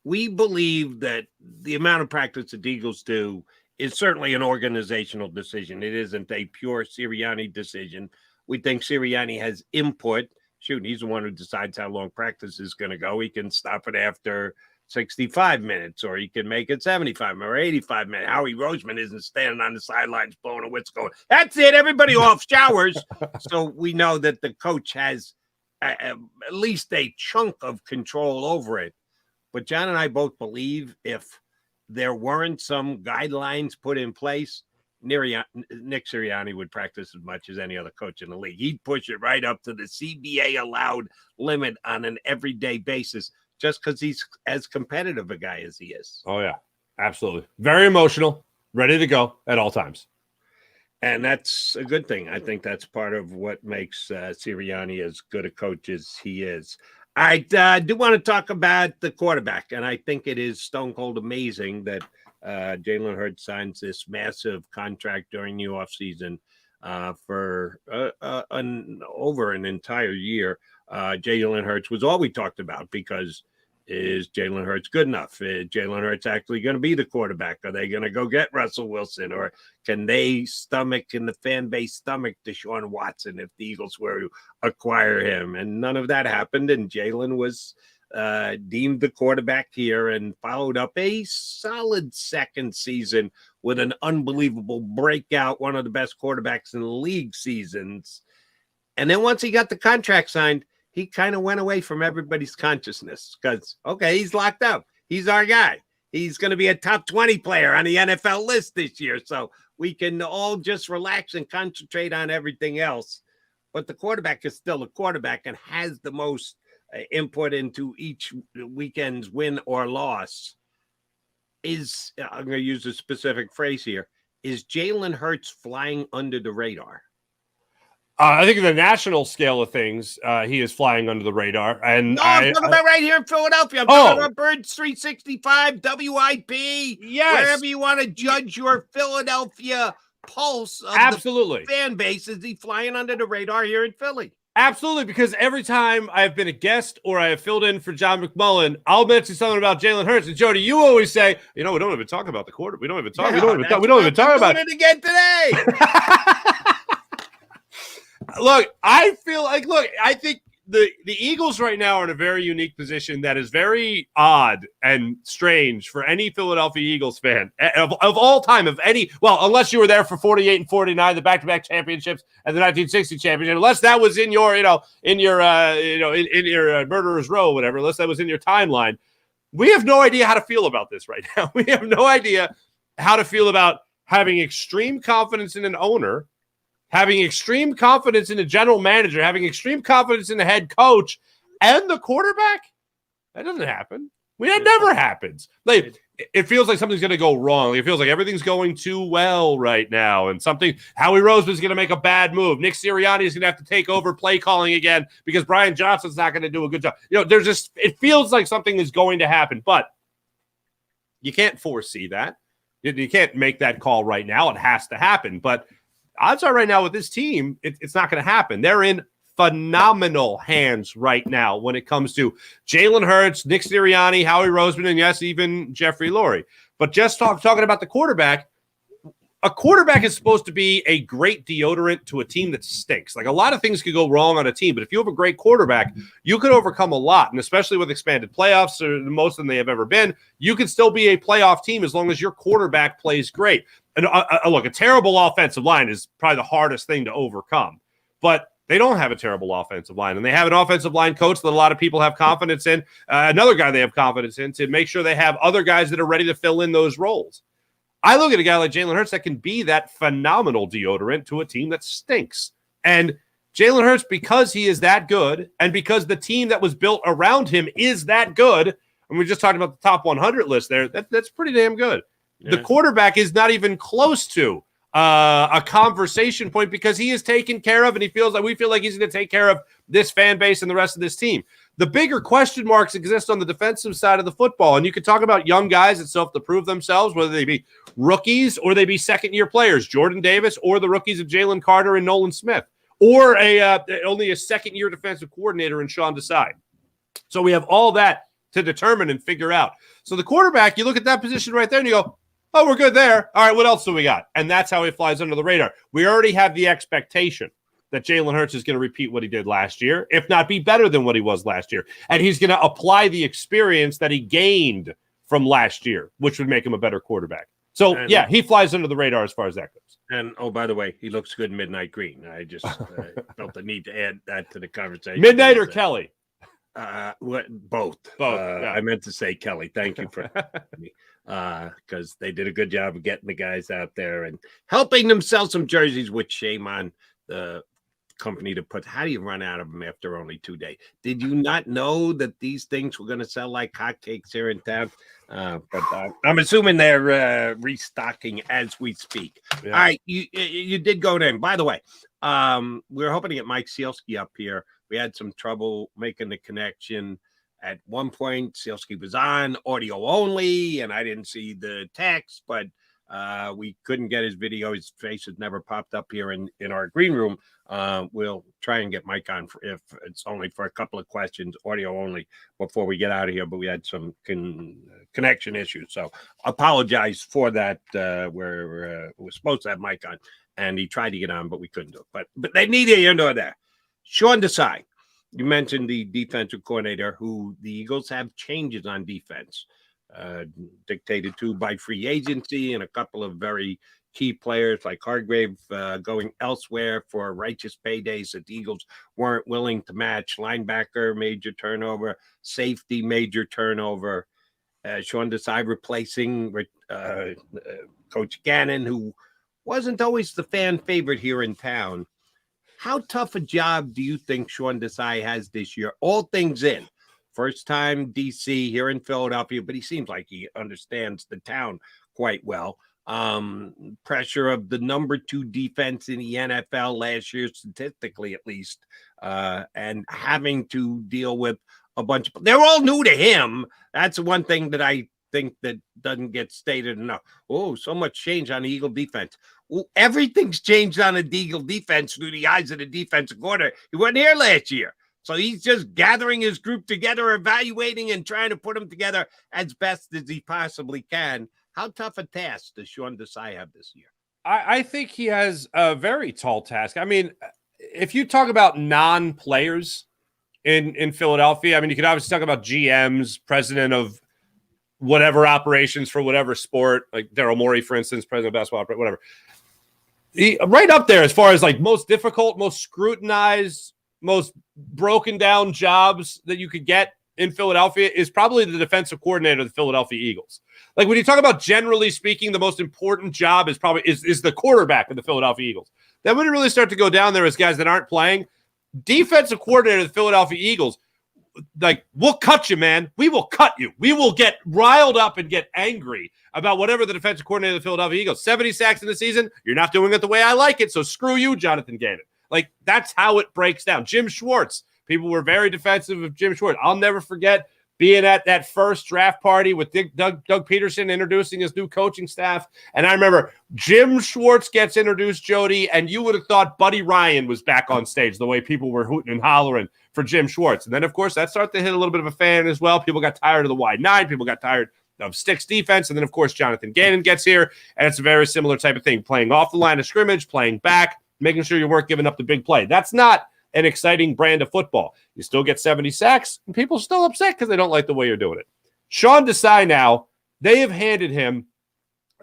We believe that the amount of practice that the Eagles do is certainly an organizational decision. It isn't a pure Sirianni decision. We think Sirianni has input. Shoot, he's the one who decides how long practice is going to go. He can stop it after 65 minutes, or he can make it 75 or 85 minutes. Howie Roseman isn't standing on the sidelines blowing a whistle going, that's it, everybody off, showers. So we know that the coach has at least a chunk of control over it. But John and I both believe if there weren't some guidelines put in place, Nick Sirianni would practice as much as any other coach in the league. He'd push it right up to the CBA allowed limit on an everyday basis, just because he's as competitive a guy as he is. Oh, yeah, absolutely. Very emotional, ready to go at all times. And that's a good thing. I think that's part of what makes Sirianni as good a coach as he is. I do want to talk about the quarterback, and I think it is stone cold amazing that Jalen Hurts signs this massive contract during the offseason for over an entire year. Jalen Hurts was all we talked about because is Jalen Hurts good enough? Is Jalen Hurts actually going to be the quarterback? Are they going to go get Russell Wilson? Or can they can the fan base stomach Deshaun Watson if the Eagles were to acquire him? And none of that happened. And Jalen was deemed the quarterback here and followed up a solid second season with an unbelievable breakout, one of the best quarterbacks in the league seasons. And then once he got the contract signed, he kind of went away from everybody's consciousness because, okay, he's locked up. He's our guy. He's going to be a top 20 player on the NFL list this year. So we can all just relax and concentrate on everything else. But the quarterback is still a quarterback and has the most input into each weekend's win or loss. I'm going to use a specific phrase here. Is Jalen Hurts flying under the radar? I think in the national scale of things, he is flying under the radar. And no, I'm talking about right here in Philadelphia. I'm talking about Birds 365, WIP, wherever you want to judge your Philadelphia pulse of the fan base. Is he flying under the radar here in Philly? Absolutely, because every time I've been a guest or I have filled in for John McMullen, I'll mention something about Jalen Hurts. And Jody, you always say, we don't even talk about the quarter. We don't even talk. We don't even talk about it again today. I think the Eagles right now are in a very unique position that is very odd and strange for any Philadelphia Eagles fan of all time, unless you were there for 48 and 49, the back-to-back championships and the 1960 championship, unless that was in your murderer's row, whatever, unless that was in your timeline. We have no idea how to feel about this right now. We have no idea how to feel about having extreme confidence in an owner, having extreme confidence in the general manager, having extreme confidence in the head coach and the quarterback. That doesn't happen. That never happens. It feels like something's going to go wrong. It feels like everything's going too well right now. And Howie Roseman's going to make a bad move. Nick Sirianni is going to have to take over play calling again because Brian Johnson's not going to do a good job. It feels like something is going to happen, but you can't foresee that. You can't make that call right now. It has to happen. But odds are right now with this team, it's not going to happen. They're in phenomenal hands right now when it comes to Jalen Hurts, Nick Sirianni, Howie Roseman, and yes, even Jeffrey Lurie. But just talking about the quarterback, a quarterback is supposed to be a great deodorant to a team that stinks. Like a lot of things could go wrong on a team, but if you have a great quarterback, you could overcome a lot. And especially with expanded playoffs, or the most than they have ever been, you can still be a playoff team as long as your quarterback plays great. And look, a terrible offensive line is probably the hardest thing to overcome, but they don't have a terrible offensive line, and they have an offensive line coach that a lot of people have confidence in. Another guy they have confidence in to make sure they have other guys that are ready to fill in those roles. I look at a guy like Jalen Hurts that can be that phenomenal deodorant to a team that stinks. And Jalen Hurts, because he is that good, and because the team that was built around him is that good, and we just talked about the top 100 list there, that's pretty damn good. Yeah. The quarterback is not even close to a conversation point because he is taken care of, and we feel like he's going to take care of this fan base and the rest of this team. The bigger question marks exist on the defensive side of the football. And you could talk about young guys that still have to prove themselves, whether they be rookies or they be second-year players, Jordan Davis or the rookies of Jalen Carter and Nolan Smith, or only a second-year defensive coordinator in Sean Desai. So we have all that to determine and figure out. So the quarterback, you look at that position right there and you go, oh, we're good there. All right, what else do we got? And that's how he flies under the radar. We already have the expectation that Jalen Hurts is going to repeat what he did last year, if not be better than what he was last year. And he's going to apply the experience that he gained from last year, which would make him a better quarterback. So, yeah, he flies under the radar as far as that goes. And, oh, by the way, he looks good in midnight green. I just felt the need to add that to the conversation. Midnight or Kelly? Both. Yeah. I meant to say Kelly. Thank you for me. Because they did a good job of getting the guys out there and helping them sell some jerseys, which shame on the company to put. How do you run out of them after only 2 days? Did you not know that these things were going to sell like hotcakes here in town? But I'm assuming they're restocking as we speak. Yeah. All right, you did go in. By the way, we were hoping to get Mike Sealski up here. We had some trouble making the connection. At one point, Sealski was on audio only, and I didn't see the text, but we couldn't get his video. His face had never popped up here in our green room. We'll try and get Mike on if it's only for a couple of questions, audio only, before we get out of here. But we had some connection issues, so apologize for that. We're supposed to have Mike on, and he tried to get on, but we couldn't do it. But they need you know that. Sean Desai, you mentioned the defensive coordinator, who the Eagles have changes on defense, dictated to by free agency and a couple of very key players like Hargrave going elsewhere for righteous paydays that the Eagles weren't willing to match. Linebacker, major turnover. Safety, major turnover. Sean Desai replacing Coach Gannon, who wasn't always the fan favorite here in town. How tough a job do you think Sean Desai has this year? All things in. First time DC here in Philadelphia, but he seems like he understands the town quite well. Pressure of the number 2 defense in the NFL last year, statistically at least, and having to deal with a bunch of – they're all new to him. That's one thing that I think that doesn't get stated enough. Oh, so much change on the Eagle defense. Well, everything's changed on the Eagle defense through the eyes of the defensive coordinator. He wasn't here last year. So he's just gathering his group together, evaluating and trying to put them together as best as he possibly can. How tough a task does Sean Desai have this year? I think he has a very tall task. I mean, if you talk about non-players in Philadelphia, I mean, you could obviously talk about GMs, president of whatever operations for whatever sport, like Daryl Morey, for instance, president of basketball, whatever. Right up there as far as like most difficult, most scrutinized, most broken down jobs that you could get in Philadelphia is probably the defensive coordinator of the Philadelphia Eagles. Like when you talk about generally speaking, the most important job is probably is the quarterback of the Philadelphia Eagles. Then when you really start to go down there as guys that aren't playing, defensive coordinator of the Philadelphia Eagles, like, we'll cut you, man. We will cut you. We will get riled up and get angry about whatever the defensive coordinator of the Philadelphia Eagles. 70 sacks in the season. You're not doing it the way I like it, so screw you, Jonathan Gannon. Like, that's how it breaks down. Jim Schwartz. People were very defensive of Jim Schwartz. I'll never forget being at that first draft party with Doug Peterson introducing his new coaching staff. And I remember Jim Schwartz gets introduced, Jody, and you would have thought Buddy Ryan was back on stage the way people were hooting and hollering for Jim Schwartz. And then, of course, that started to hit a little bit of a fan as well. People got tired of the wide 9. People got tired of Sticks defense. And then, of course, Jonathan Gannon gets here, and it's a very similar type of thing, playing off the line of scrimmage, playing back, making sure you weren't giving up the big play. That's not an exciting brand of football. You still get 70 sacks, and people are still upset because they don't like the way you're doing it. Sean Desai now, they have handed him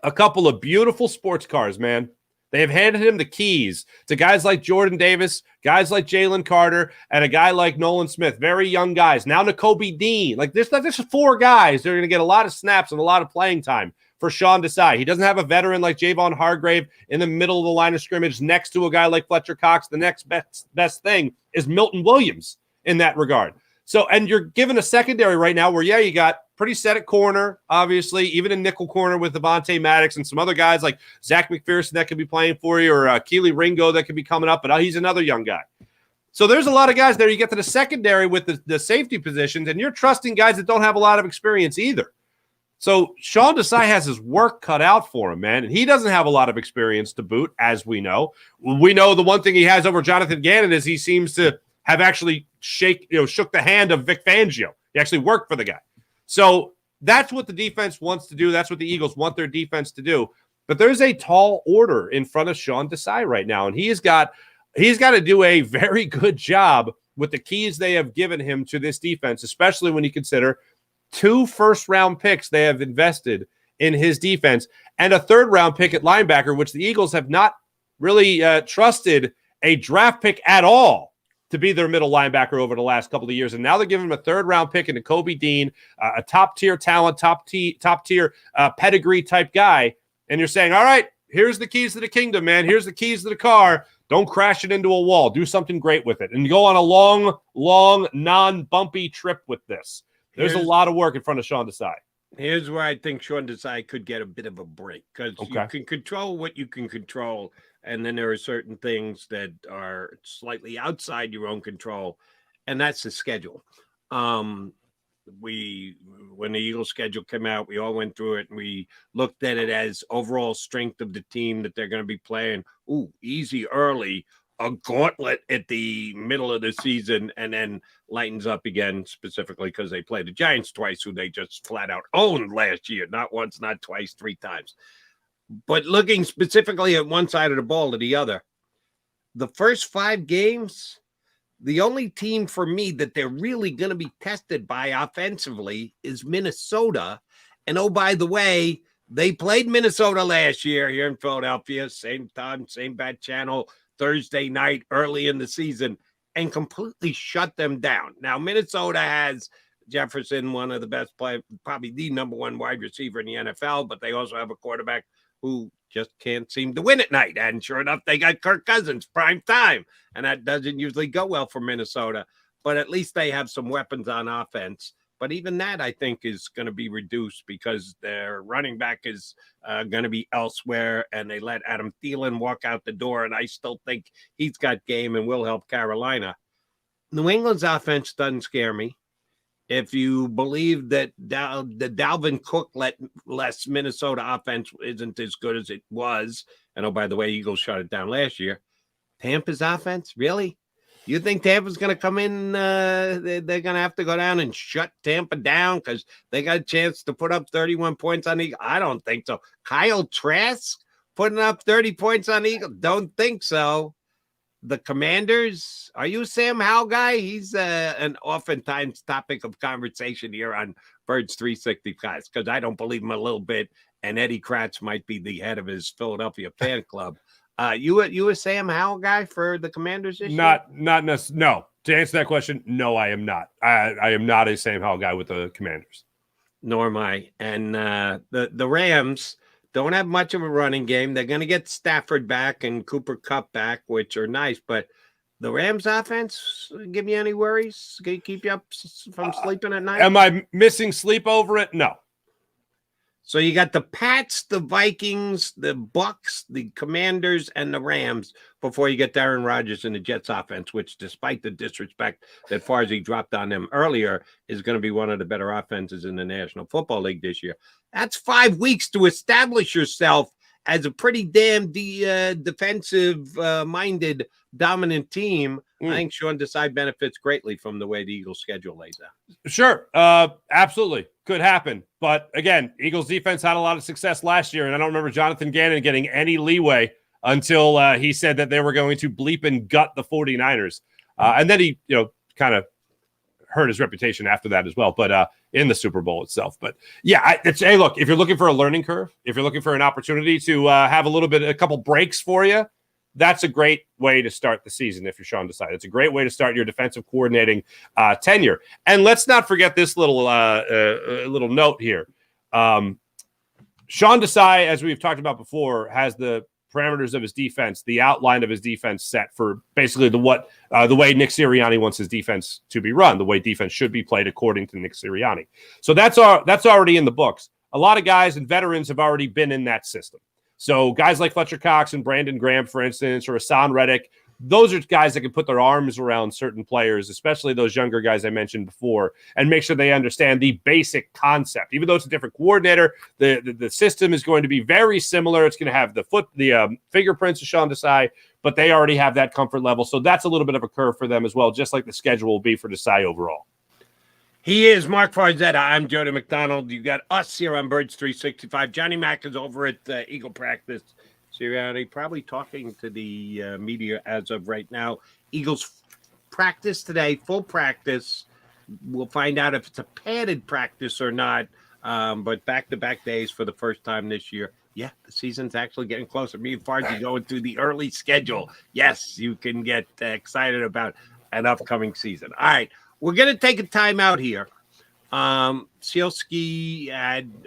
a couple of beautiful sports cars, man. They have handed him the keys to guys like Jordan Davis, guys like Jalen Carter, and a guy like Nolan Smith, very young guys. Now Nakobe Dean. Like, there's 4 guys that are going to get a lot of snaps and a lot of playing time for Sean Desai. He doesn't have a veteran like Javon Hargrave in the middle of the line of scrimmage next to a guy like Fletcher Cox. The next best thing is Milton Williams in that regard. So, and you're given a secondary right now where, yeah, you got pretty set at corner, obviously, even in nickel corner with Devontae Maddox and some other guys like Zach McPherson that could be playing for you, or Keely Ringo that could be coming up, but he's another young guy. So there's a lot of guys there. You get to the secondary with the safety positions, and you're trusting guys that don't have a lot of experience either. So Sean Desai has his work cut out for him, man. And he doesn't have a lot of experience to boot, as we know. We know the one thing he has over Jonathan Gannon is he seems to have actually shook the hand of Vic Fangio. He actually worked for the guy. So that's what the defense wants to do. That's what the Eagles want their defense to do. But there's a tall order in front of Sean Desai right now, and he's got to do a very good job with the keys they have given him to this defense, especially when you consider 2 first-round picks they have invested in his defense and a third-round pick at linebacker, which the Eagles have not really trusted a draft pick at all to be their middle linebacker over the last couple of years. And now they're giving him a third-round pick into Kobe Dean, a top-tier talent, top-tier pedigree type guy. And you're saying, all right, here's the keys to the kingdom, man. Here's the keys to the car. Don't crash it into a wall. Do something great with it. And you go on a long, non-bumpy trip with this. There's a lot of work in front of Sean Desai. Here's where I think Sean Desai could get a bit of a break because you can control what you can control, and then there are certain things that are slightly outside your own control, and that's the schedule. When the Eagles schedule came out, we all went through it and we looked at it as overall strength of the team that they're going to be playing. Ooh, easy early. A gauntlet at the middle of the season and then lightens up again, specifically because they played the Giants twice, who they just flat out owned last year. Not once, not twice, 3 times. But looking specifically at one side of the ball to the other, the first 5 games, the only team for me that they're really going to be tested by offensively is Minnesota. And oh, by the way, they played Minnesota last year here in Philadelphia, same time, same bad channel, Thursday night early in the season, and completely shut them down. Now, Minnesota has Jefferson, one of the best players, probably the number 1 wide receiver in the NFL, but they also have a quarterback who just can't seem to win at night. And sure enough, they got Kirk Cousins, prime time, and that doesn't usually go well for Minnesota, but at least they have some weapons on offense. But even that, I think, is going to be reduced because their running back is going to be elsewhere, and they let Adam Thielen walk out the door, and I still think he's got game and will help Carolina. New England's offense doesn't scare me. If you believe that the Dalvin Cook less Minnesota offense isn't as good as it was, and oh, by the way, Eagles shut it down last year, Tampa's offense, really? You think Tampa's going to come in? They're going to have to go down and shut Tampa down because they got a chance to put up 31 points on the Eagles? I don't think so. Kyle Trask putting up 30 points on the Eagles? Don't think so. The Commanders, are you a Sam Howell guy? He's an oftentimes topic of conversation here on Birds 365 because I don't believe him a little bit, and Eddie Kratz might be the head of his Philadelphia fan club. You a Sam Howell guy for the Commanders this year? Not necessarily. No. To answer that question, no, I am not. I am not a Sam Howell guy with the Commanders. Nor am I. And the Rams don't have much of a running game. They're going to get Stafford back and Cooper Kupp back, which are nice. But the Rams offense, give you any worries? Can you keep you up from sleeping at night? Am I missing sleep over it? No. So you got the Pats, the Vikings, the Bucks, the Commanders, and the Rams before you get Aaron Rodgers and the Jets offense, which despite the disrespect that Farzi dropped on them earlier, is going to be one of the better offenses in the National Football League this year. That's 5 weeks to establish yourself as a pretty damn defensive-minded, dominant team. I think Sean Desai benefits greatly from the way the Eagles' schedule lays out. Sure. Absolutely. Could happen. But again, Eagles defense had a lot of success last year, and I don't remember Jonathan Gannon getting any leeway until he said that they were going to bleep and gut the 49ers. And then he, kind of hurt his reputation after that as well, but in the Super Bowl itself. But yeah, hey, look, if you're looking for a learning curve, if you're looking for an opportunity to have a couple breaks for you, that's a great way to start the season if you're Sean Desai. It's a great way to start your defensive coordinating tenure. And let's not forget this little note here. Sean Desai, as we've talked about before, has the parameters of his defense, the outline of his defense set for basically the way Nick Sirianni wants his defense to be run, the way defense should be played according to Nick Sirianni. So that's already in the books. A lot of guys and veterans have already been in that system. So guys like Fletcher Cox and Brandon Graham, for instance, or Hassan Reddick, those are guys that can put their arms around certain players, especially those younger guys I mentioned before, and make sure they understand the basic concept. Even though it's a different coordinator, the system is going to be very similar. It's going to have the fingerprints of Sean Desai, but they already have that comfort level. So that's a little bit of a curve for them as well, just like the schedule will be for Desai overall. He is Mark Farzetta. I'm Jody McDonald. You got us here on Birds 365. Johnny Mack is over at Eagle practice. Sirianni probably talking to the media as of right now. Eagles practice today, full practice. We'll find out if it's a padded practice or not. But back-to-back days for the first time this year. Yeah, the season's actually getting closer. Me and Farzi going through the early schedule. Yes, you can get excited about an upcoming season. All right, we're going to take a timeout here. Sielski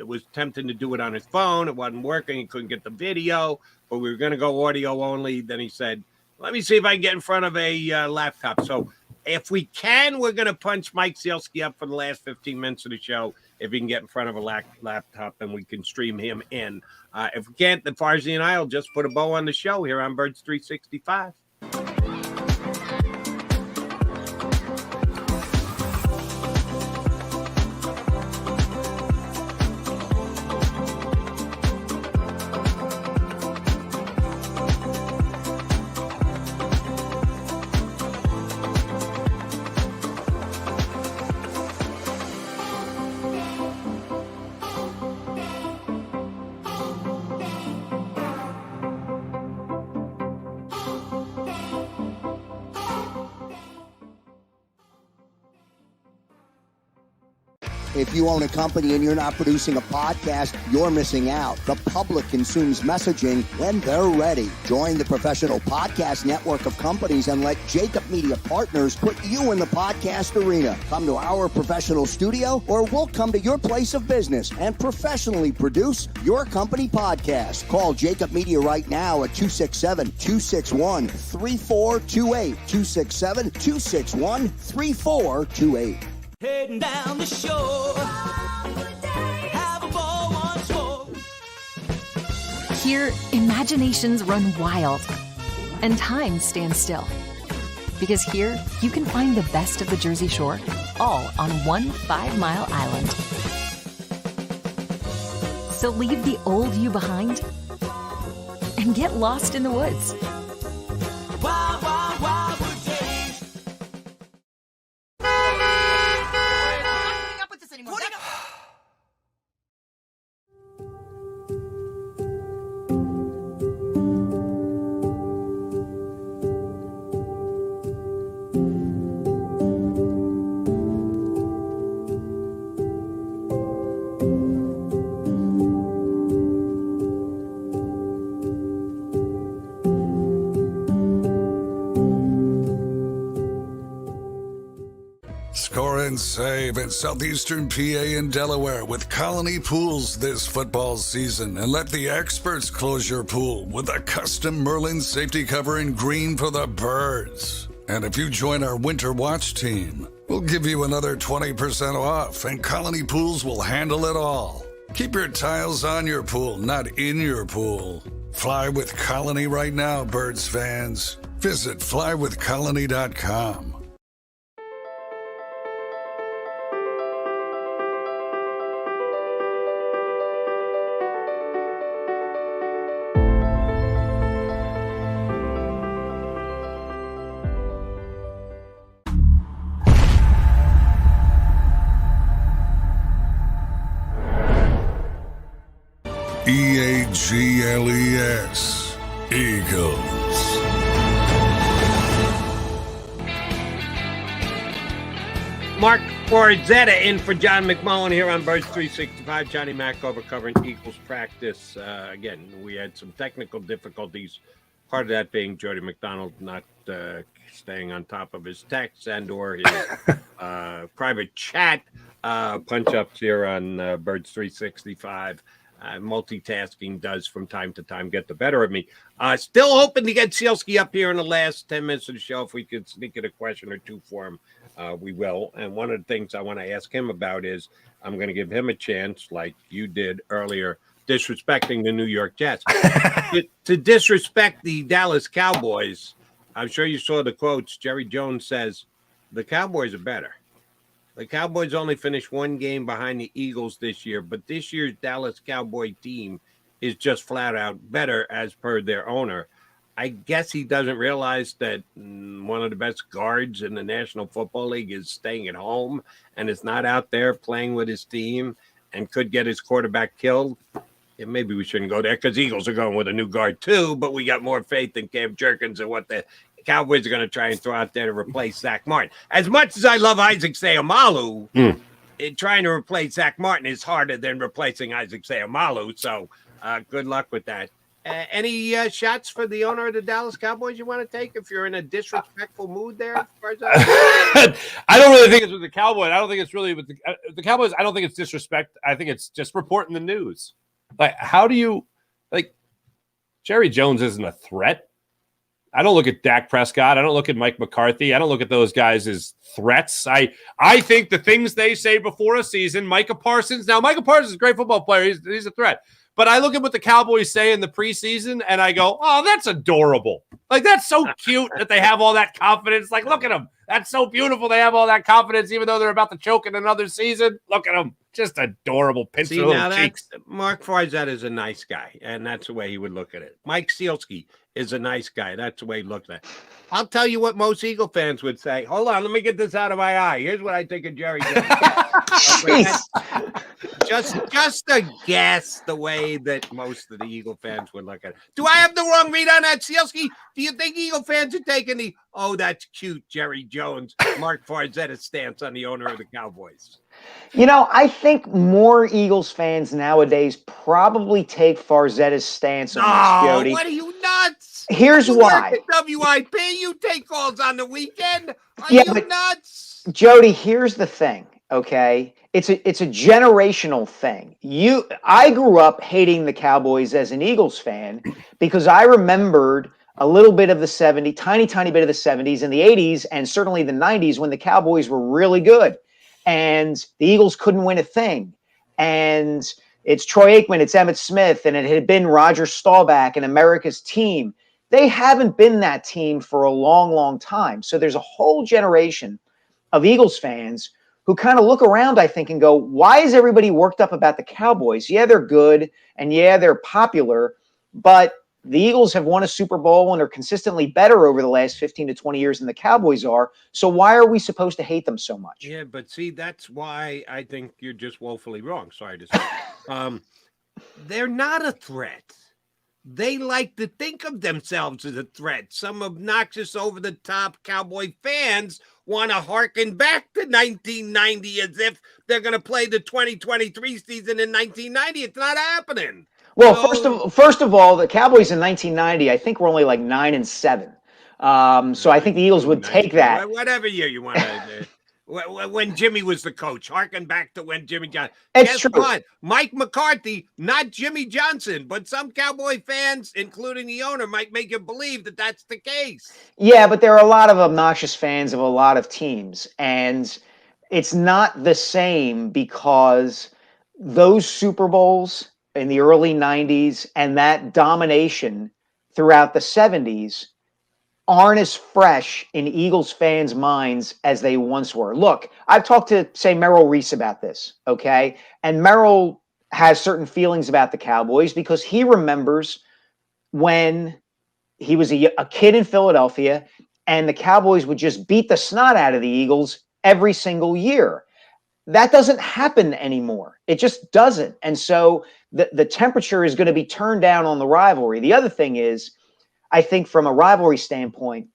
was attempting to do it on his phone. It wasn't working. He couldn't get the video, but we were going to go audio only. Then he said, let me see if I can get in front of a laptop. So if we can, we're going to punch Mike Sielski up for the last 15 minutes of the show. If he can get in front of a laptop, then we can stream him in. If we can't, then Farzi and I will just put a bow on the show here on Birds 365. If you own a company and you're not producing a podcast, you're missing out. The public consumes messaging when they're ready. Join the professional podcast network of companies and let JAKIB Media Partners put you in the podcast arena. Come to our professional studio or we'll come to your place of business and professionally produce your company podcast. Call JAKIB Media right now at 267-261-3428. 267-261-3428. Heading down the shore. Have a ball once more. Here, imaginations run wild and time stands still. Because here, you can find the best of the Jersey Shore, all on one 5-mile island. So leave the old you behind and get lost in the woods. Wild, wild, wild wood days. Score and save at Southeastern PA and Delaware with Colony Pools this football season, and let the experts close your pool with a custom Merlin safety cover in green for the birds. And if you join our Winter Watch team, we'll give you another 20% off, and Colony Pools will handle it all. Keep your tiles on your pool, not in your pool. Fly with Colony right now, Birds fans. Visit flywithcolony.com. EAGLES, Eagles. Mark Farzetta in for John McMullen here on Birds 365. Johnny Mack over covering Eagles practice. Again, we had some technical difficulties. Part of that being Jody McDonald not staying on top of his text and or his private chat punch-ups here on Birds 365. Multitasking does from time to time get the better of me. Still hoping to get Sielski up here in the last 10 minutes of the show. If we could sneak in a question or two for him, we will. And one of the things I want to ask him about is I'm going to give him a chance, like you did earlier, disrespecting the New York Jets. To disrespect the Dallas Cowboys, I'm sure you saw the quotes. Jerry Jones says the Cowboys are better. The Cowboys only finished one game behind the Eagles this year, but this year's Dallas Cowboy team is just flat out better as per their owner. I guess he doesn't realize that one of the best guards in the National Football League is staying at home and is not out there playing with his team and could get his quarterback killed. Yeah, maybe we shouldn't go there because Eagles are going with a new guard too, but we got more faith in Cam Jerkins and what the Cowboys are going to try and throw out there to replace Zach Martin. As much as I love Isaac Seumalo, trying to replace Zach Martin is harder than replacing Isaac Seumalo. So good luck with that. Any shots for the owner of the Dallas Cowboys you want to take if you're in a disrespectful mood there? I don't really think it's with the Cowboys. I don't think it's really with the Cowboys. I don't think it's disrespect. I think it's just reporting the news. Like, how do you Jerry Jones isn't a threat. I don't look at Dak Prescott. I don't look at Mike McCarthy. I don't look at those guys as threats. I think the things they say before a season, Micah Parsons. Now, Micah Parsons is a great football player. He's a threat. But I look at what the Cowboys say in the preseason, and I go, oh, that's adorable. Like, that's so cute that they have all that confidence. Like, look at them. That's so beautiful. They have all that confidence, even though they're about to choke in another season. Look at them. Just adorable. Pinch their little cheeks. Mark Farzad is a nice guy, and that's the way he would look at it. Mike Sealski is a nice guy. That's the way he looks at it. I'll tell you what most Eagle fans would say. Hold on, let me get this out of my eye. Here's what I think of Jerry Jones. Just a guess the way that most of the Eagle fans would look at it. Do I have the wrong read on that, Sealski? Do you think Eagle fans are taking the, oh, that's cute, Jerry Jones, Mark Farzetta stance on the owner of the Cowboys? You know, I think more Eagles fans nowadays probably take Farzetta's stance on this, Jody. What are you, nuts? Here's why. WIP, you take calls on the weekend. Are you nuts? Jody, here's the thing, okay? It's a generational thing. I grew up hating the Cowboys as an Eagles fan because I remembered a little bit of the 70s, tiny bit of the 70s and the 80s, and certainly the 90s when the Cowboys were really good. And the Eagles couldn't win a thing. And it's Troy Aikman, it's Emmitt Smith, and it had been Roger Staubach and America's team. They haven't been that team for a long, long time. So there's a whole generation of Eagles fans who kind of look around, I think, and go, why is everybody worked up about the Cowboys? Yeah, they're good, and yeah, they're popular, but the Eagles have won a Super Bowl and are consistently better over the last 15 to 20 years than the Cowboys are. So why are we supposed to hate them so much? Yeah, but see, that's why I think you're just woefully wrong. Sorry to say. They're not a threat. They like to think of themselves as a threat. Some obnoxious, over-the-top Cowboy fans want to hearken back to 1990 as if they're going to play the 2023 season in 1990. It's not happening. Well, first of all, the Cowboys in 1990, I think were only like 9-7. So I think the Eagles would take that. Whatever year you want to. When Jimmy was the coach, harken back to when Jimmy Johnson. It's true. What? Mike McCarthy, not Jimmy Johnson, but some Cowboy fans, including the owner, might make you believe that that's the case. Yeah, but there are a lot of obnoxious fans of a lot of teams, and it's not the same because those Super Bowls in the early 90s and that domination throughout the 70s aren't as fresh in Eagles fans' minds as they once were. Look, I've talked to, say, Merrill Reese about this, okay? And Merrill has certain feelings about the Cowboys because he remembers when he was a kid in Philadelphia and the Cowboys would just beat the snot out of the Eagles every single year. That doesn't happen anymore. It just doesn't. And so the temperature is going to be turned down on the rivalry. The other thing is, I think from a rivalry standpoint,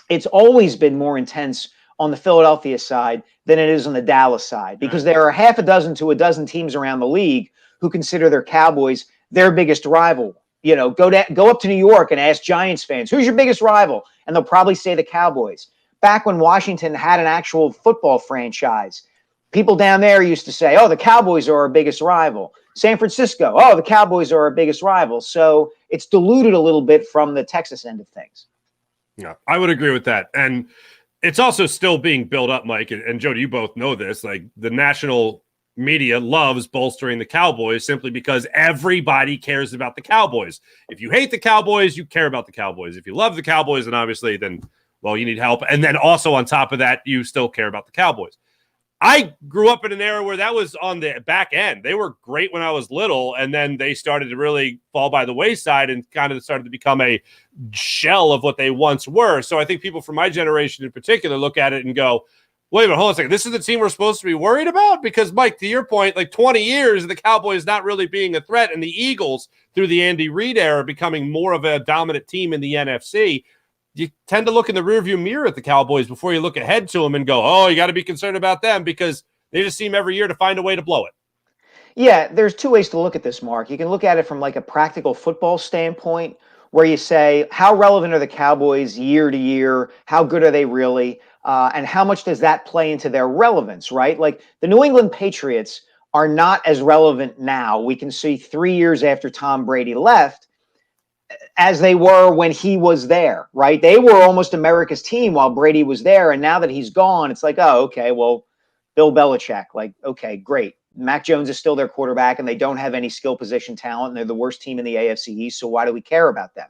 it's always been more intense on the Philadelphia side than it is on the Dallas side because there are half a dozen to a dozen teams around the league who consider their Cowboys their biggest rival. You know, go up to New York and ask Giants fans, who's your biggest rival? And they'll probably say the Cowboys. Back when Washington had an actual football franchise, people down there used to say, oh, the Cowboys are our biggest rival. San Francisco, oh, the Cowboys are our biggest rival. So it's diluted a little bit from the Texas end of things. Yeah, I would agree with that. And it's also still being built up, Mike, and Jody, you both know this, like the national media loves bolstering the Cowboys simply because everybody cares about the Cowboys. If you hate the Cowboys, you care about the Cowboys. If you love the Cowboys, then obviously, well, you need help. And then also on top of that, you still care about the Cowboys. I grew up in an era where that was on the back end. They were great when I was little, and then they started to really fall by the wayside and kind of started to become a shell of what they once were. So I think people from my generation in particular look at it and go, wait a minute, hold on a second. This is the team we're supposed to be worried about? Because, Mike, to your point, like 20 years, the Cowboys not really being a threat, and the Eagles, through the Andy Reid era, becoming more of a dominant team in the NFC. You tend to look in the rearview mirror at the Cowboys before you look ahead to them and go, oh, you got to be concerned about them because they just seem every year to find a way to blow it. Yeah, there's two ways to look at this, Mark. You can look at it from like a practical football standpoint where you say, how relevant are the Cowboys year to year? How good are they really? And how much does that play into their relevance, right? Like the New England Patriots are not as relevant now. We can see 3 years after Tom Brady left as they were when he was there, right? They were almost America's team while Brady was there. And now that he's gone, it's like, oh, okay, well, Bill Belichick, like, okay, great. Mac Jones is still their quarterback and they don't have any skill position talent and they're the worst team in the AFC East. So why do we care about them?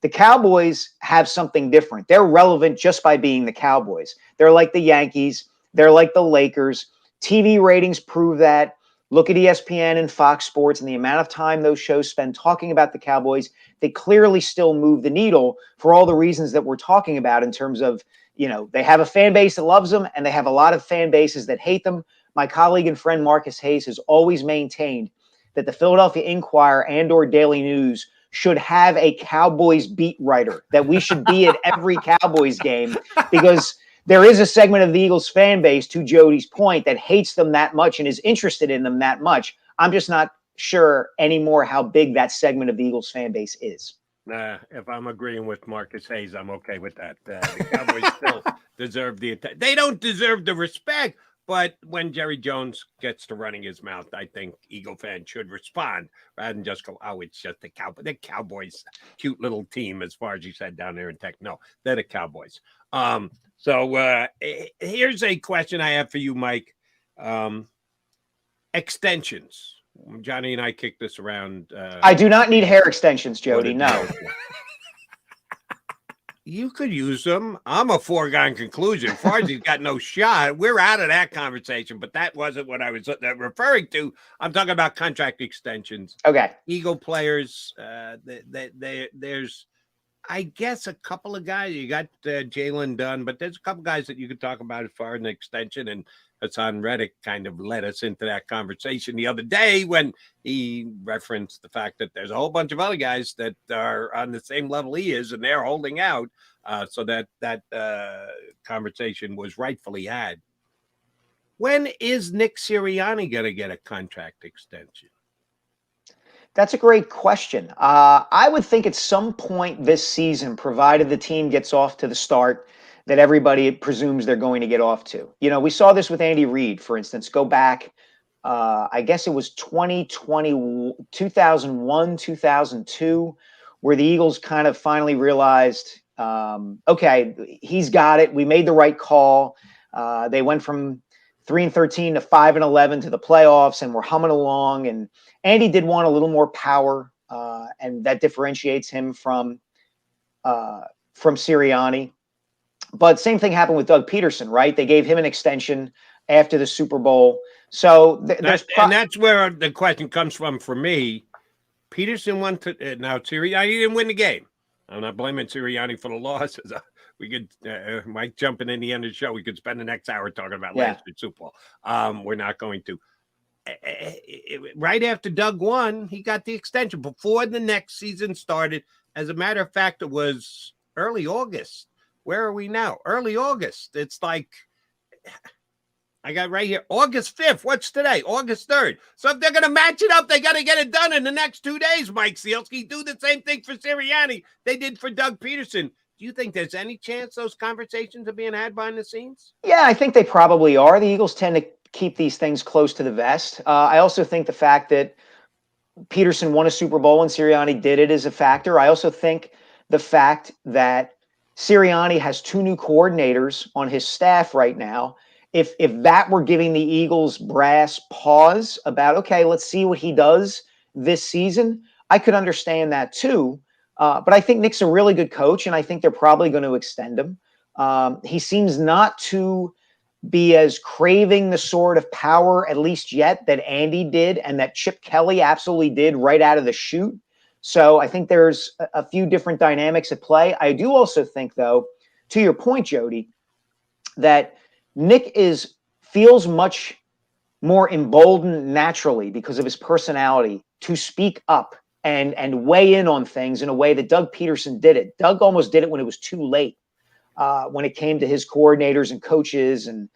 The Cowboys have something different. They're relevant just by being the Cowboys. They're like the Yankees. They're like the Lakers. TV ratings prove that. Look at ESPN and Fox Sports and the amount of time those shows spend talking about the Cowboys. They clearly still move the needle for all the reasons that we're talking about in terms of, you know, they have a fan base that loves them and they have a lot of fan bases that hate them. My colleague and friend Marcus Hayes has always maintained that the Philadelphia Inquirer and or Daily News should have a Cowboys beat writer, that we should be at every Cowboys game because there is a segment of the Eagles fan base, to Jody's point, that hates them that much and is interested in them that much. I'm just not sure anymore how big that segment of the Eagles fan base is. If I'm agreeing with Marcus Hayes, I'm okay with that. The Cowboys still deserve the attack. They don't deserve the respect, but when Jerry Jones gets to running his mouth, I think Eagle fans should respond rather than just go, oh, it's just the Cowboys. The Cowboys, cute little team, as far as you said down there in Tech. No, they're the Cowboys. So here's a question I have for you, Mike. Extensions. Johnny and I kicked this around. I do not need hair extensions, Jody. No. You could use them. I'm a foregone conclusion. As far as he's got no shot, we're out of that conversation. But that wasn't what I was referring to. I'm talking about contract extensions. Okay. Eagle players. There's, I guess, a couple of guys. You got Jalen Dunn, but there's a couple guys that you could talk about as far as an extension. And Hassan Reddick kind of led us into that conversation the other day when he referenced the fact that there's a whole bunch of other guys that are on the same level he is, and they're holding out. So that conversation was rightfully had. When is Nick Sirianni going to get a contract extension? That's a great question. I would think at some point this season, provided the team gets off to the start that everybody presumes they're going to get off to. You know, we saw this with Andy Reid, for instance. Go back, I guess it was 2001, 2002, where the Eagles kind of finally realized, okay, he's got it. We made the right call. They went from 3-13 to 5-11 to the playoffs, and we're humming along. And Andy did want a little more power, and that differentiates him from Sirianni. But same thing happened with Doug Peterson, right? They gave him an extension after the Super Bowl. So and that's where the question comes from for me. Peterson won to now Sirianni didn't win the game. I'm not blaming Sirianni for the losses. We could Mike jumping in the end of the show. We could spend the next hour talking about last year's Super Bowl. We're not going to. Right after Doug won, he got the extension before the next season started. As a matter of fact, it was early August. Where are we now? Early August. It's like, I got right here, August 5th. What's today? August 3rd. So if they're going to match it up, they got to get it done in the next 2 days, Mike Sealski. Do the same thing for Sirianni they did for Doug Peterson. Do you think there's any chance those conversations are being had behind the scenes? Yeah, I think they probably are. The Eagles tend to keep these things close to the vest. I also think the fact that Peterson won a Super Bowl and Sirianni did it is a factor. I also think the fact that Sirianni has 2 new coordinators on his staff right now if that were giving the Eagles brass pause about, okay, let's see what he does this season, I could understand that too. But I think Nick's a really good coach, and I think they're probably going to extend him. He seems not to be as craving the sort of power, at least yet, that Andy did and that Chip Kelly absolutely did right out of the chute. So I think there's a few different dynamics at play. I do also think, though, to your point, Jody, that Nick feels much more emboldened naturally because of his personality to speak up and weigh in on things in a way that Doug Peterson did it. Doug almost did it when it was too late, when it came to his coordinators and coaches and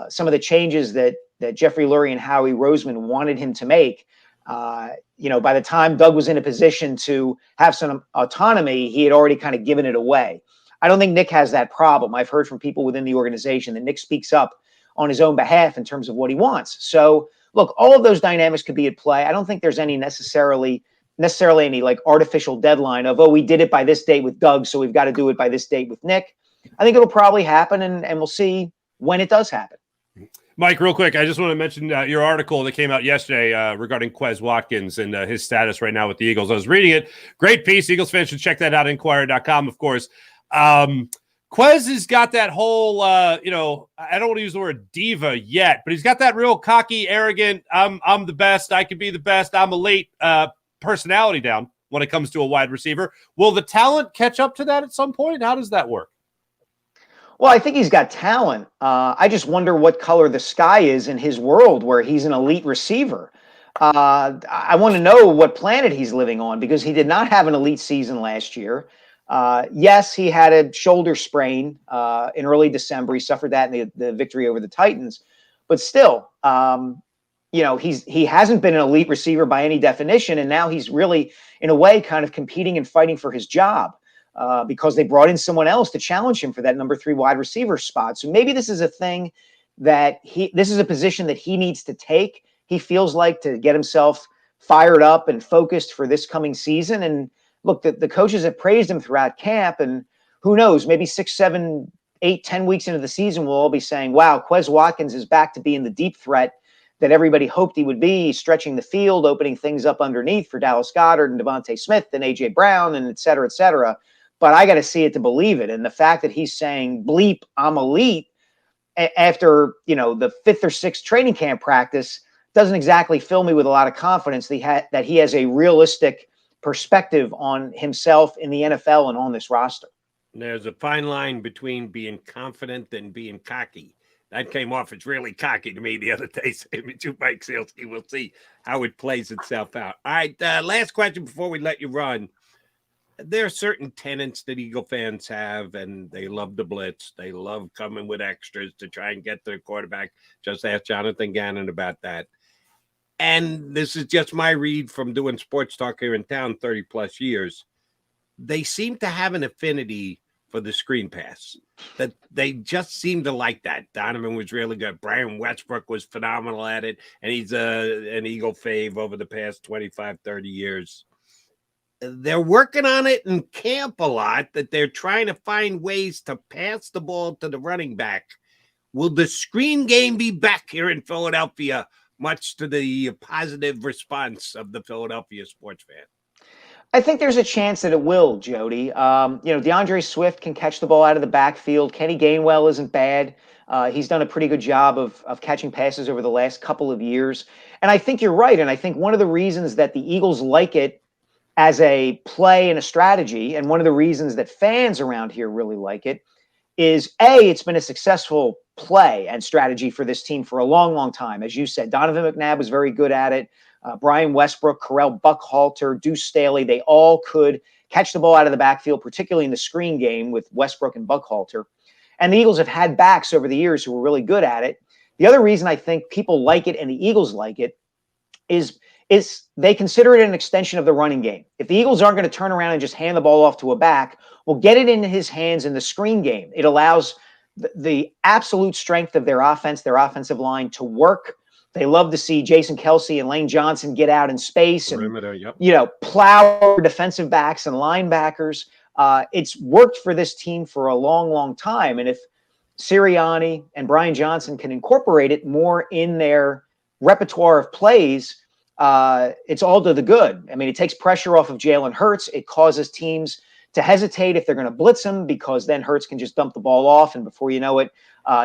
some of the changes that Jeffrey Lurie and Howie Roseman wanted him to make. By the time Doug was in a position to have some autonomy, he had already kind of given it away. I don't think Nick has that problem. I've heard from people within the organization that Nick speaks up on his own behalf in terms of what he wants. So, look, all of those dynamics could be at play. I don't think there's any necessarily any like artificial deadline of, we did it by this date with Doug, so we've got to do it by this date with Nick. I think it'll probably happen, and we'll see when it does happen. Mike, real quick, I just want to mention your article that came out yesterday regarding Quez Watkins and his status right now with the Eagles. I was reading it. Great piece. Eagles fans should check that out, Inquirer.com, of course. Quez has got that whole, I don't want to use the word diva yet, but he's got that real cocky, arrogant, I'm the best, I can be the best, I'm elite personality down when it comes to a wide receiver. Will the talent catch up to that at some point? How does that work? Well, I think he's got talent. I just wonder what color the sky is in his world where he's an elite receiver. I want to know what planet he's living on because he did not have an elite season last year. Yes, he had a shoulder sprain in early December. He suffered that in the victory over the Titans. But still, he hasn't been an elite receiver by any definition, and now he's really, in a way, kind of competing and fighting for his job because they brought in someone else to challenge him for that number 3 wide receiver spot. So maybe this is a thing this is a position that he needs to take, he feels like, to get himself fired up and focused for this coming season. And look, the coaches have praised him throughout camp, and who knows, maybe 6, 7, 8, 10 weeks into the season, we'll all be saying, wow, Quez Watkins is back to being the deep threat that everybody hoped he would be, stretching the field, opening things up underneath for Dallas Goedert and Devontae Smith and A.J. Brown and et cetera, et cetera. But I got to see it to believe it. And the fact that he's saying, bleep, I'm elite, after, the 5th or 6th training camp practice doesn't exactly fill me with a lot of confidence that he has a realistic perspective on himself in the NFL and on this roster. There's a fine line between being confident and being cocky. That came off as really cocky to me the other day. So Mike Sealsky, we'll see how it plays itself out. All right, last question before we let you run. There are certain tenets that Eagle fans have, and they love the blitz. They love coming with extras to try and get their quarterback. Just ask Jonathan Gannon about that. And this is just my read from doing sports talk here in town 30 plus years. They seem to have an affinity for the screen pass, that they just seem to like that. Donovan was really good. Brian Westbrook was phenomenal at it. And he's an Eagle fave over the past 25, 30 years. They're working on it in camp a lot, that they're trying to find ways to pass the ball to the running back. Will the screen game be back here in Philadelphia, much to the positive response of the Philadelphia sports fan? I think there's a chance that it will, Jody. DeAndre Swift can catch the ball out of the backfield. Kenny Gainwell isn't bad. He's done a pretty good job of catching passes over the last couple of years. And I think you're right. And I think one of the reasons that the Eagles like it as a play and a strategy, and one of the reasons that fans around here really like it, is it's been a successful play and strategy for this team for a long, long time. As you said, Donovan McNabb was very good at it. Brian Westbrook, Correll Buckhalter, Deuce Staley, they all could catch the ball out of the backfield, particularly in the screen game with Westbrook and Buckhalter. And the Eagles have had backs over the years who were really good at it. The other reason I think people like it and the Eagles like it is they consider it an extension of the running game. If the Eagles aren't going to turn around and just hand the ball off to a back, well, get it into his hands in the screen game. It allows the absolute strength of their offense, their offensive line, to work. They love to see Jason Kelce and Lane Johnson get out in space and, plow defensive backs and linebackers. It's worked for this team for a long, long time. And if Sirianni and Brian Johnson can incorporate it more in their repertoire of plays, it's all to the good. I mean, it takes pressure off of Jalen Hurts. It causes teams to hesitate if they're going to blitz him, because then Hurts can just dump the ball off, and before you know it,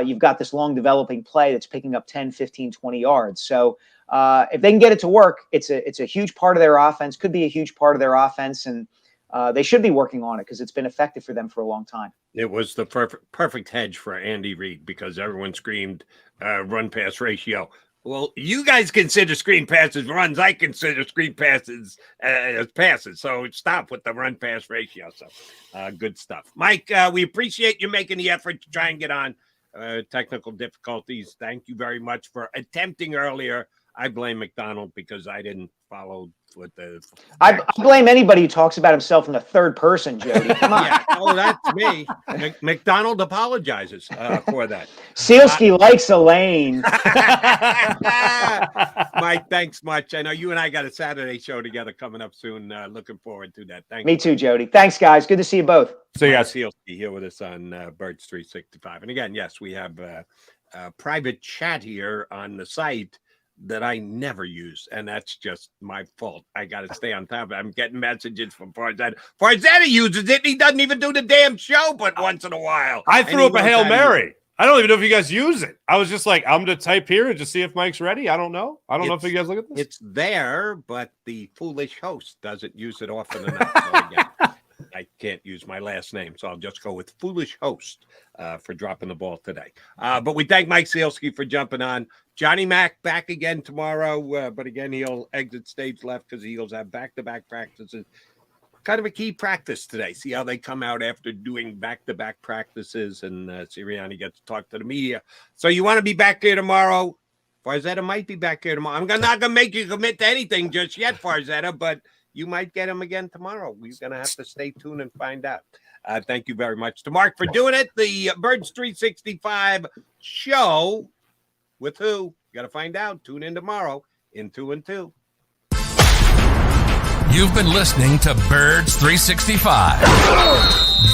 you've got this long developing play that's picking up 10, 15, 20 yards. So if they can get it to work, it's a huge part of their offense, could be a huge part of their offense, and they should be working on it because it's been effective for them for a long time. It was the perfect hedge for Andy Reid because everyone screamed run-pass ratio. Well, you guys consider screen passes runs. I consider screen passes as passes. So stop with the run-pass ratio. So good stuff. Mike, we appreciate you making the effort to try and get on. Technical difficulties. Thank you very much for attempting earlier. I blame McDonald because I didn't follow with the. I blame anybody who talks about himself in the third person, Jody. Come on. Yeah, that's me. McDonald apologizes for that. Sealski likes Elaine. Mike, thanks much. I know you and I got a Saturday show together coming up soon. Looking forward to that. Thanks. Me too, Jody. Thanks, guys. Good to see you both. See you guys. Sealski here with us on Birds 365. And again, yes, we have a private chat here on the site that I never use, and that's just my fault. I got to stay on top of it. I'm getting messages from Farzetta. Farzetta uses it, and he doesn't even do the damn show, but once in a while. I threw up a Hail Mary. I don't even know if you guys use it. I was just like, I'm going to type here and just see if Mike's ready. I don't know. I don't know if you guys look at this. It's there, but the foolish host doesn't use it often enough. So again, I can't use my last name, so I'll just go with foolish host for dropping the ball today. But we thank Mike Sealski for jumping on. Johnny Mack back again tomorrow, but again, he'll exit stage left because the Eagles have back-to-back practices. Kind of a key practice today. See how they come out after doing back-to-back practices, and Sirianni gets to talk to the media. So you want to be back here tomorrow. Farzetta might be back here tomorrow. I'm not going to make you commit to anything just yet, Farzetta, but you might get him again tomorrow. We're going to have to stay tuned and find out. Thank you very much to Mark for doing it. The Birds 365 show with who? You got to find out. Tune in tomorrow in 2 and 2. You've been listening to Birds 365,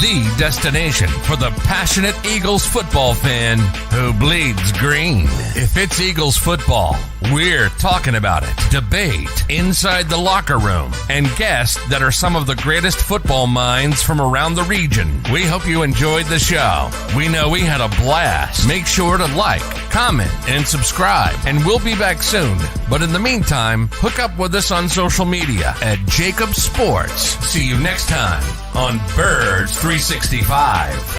the destination for the passionate Eagles football fan who bleeds green. If it's Eagles football, we're talking about it. Debate, inside the locker room, and guests that are some of the greatest football minds from around the region. We hope you enjoyed the show. We know we had a blast. Make sure to like, comment, and subscribe, and we'll be back soon. But in the meantime, hook up with us on social media at JAKIB Sports. See you next time on Birds 365.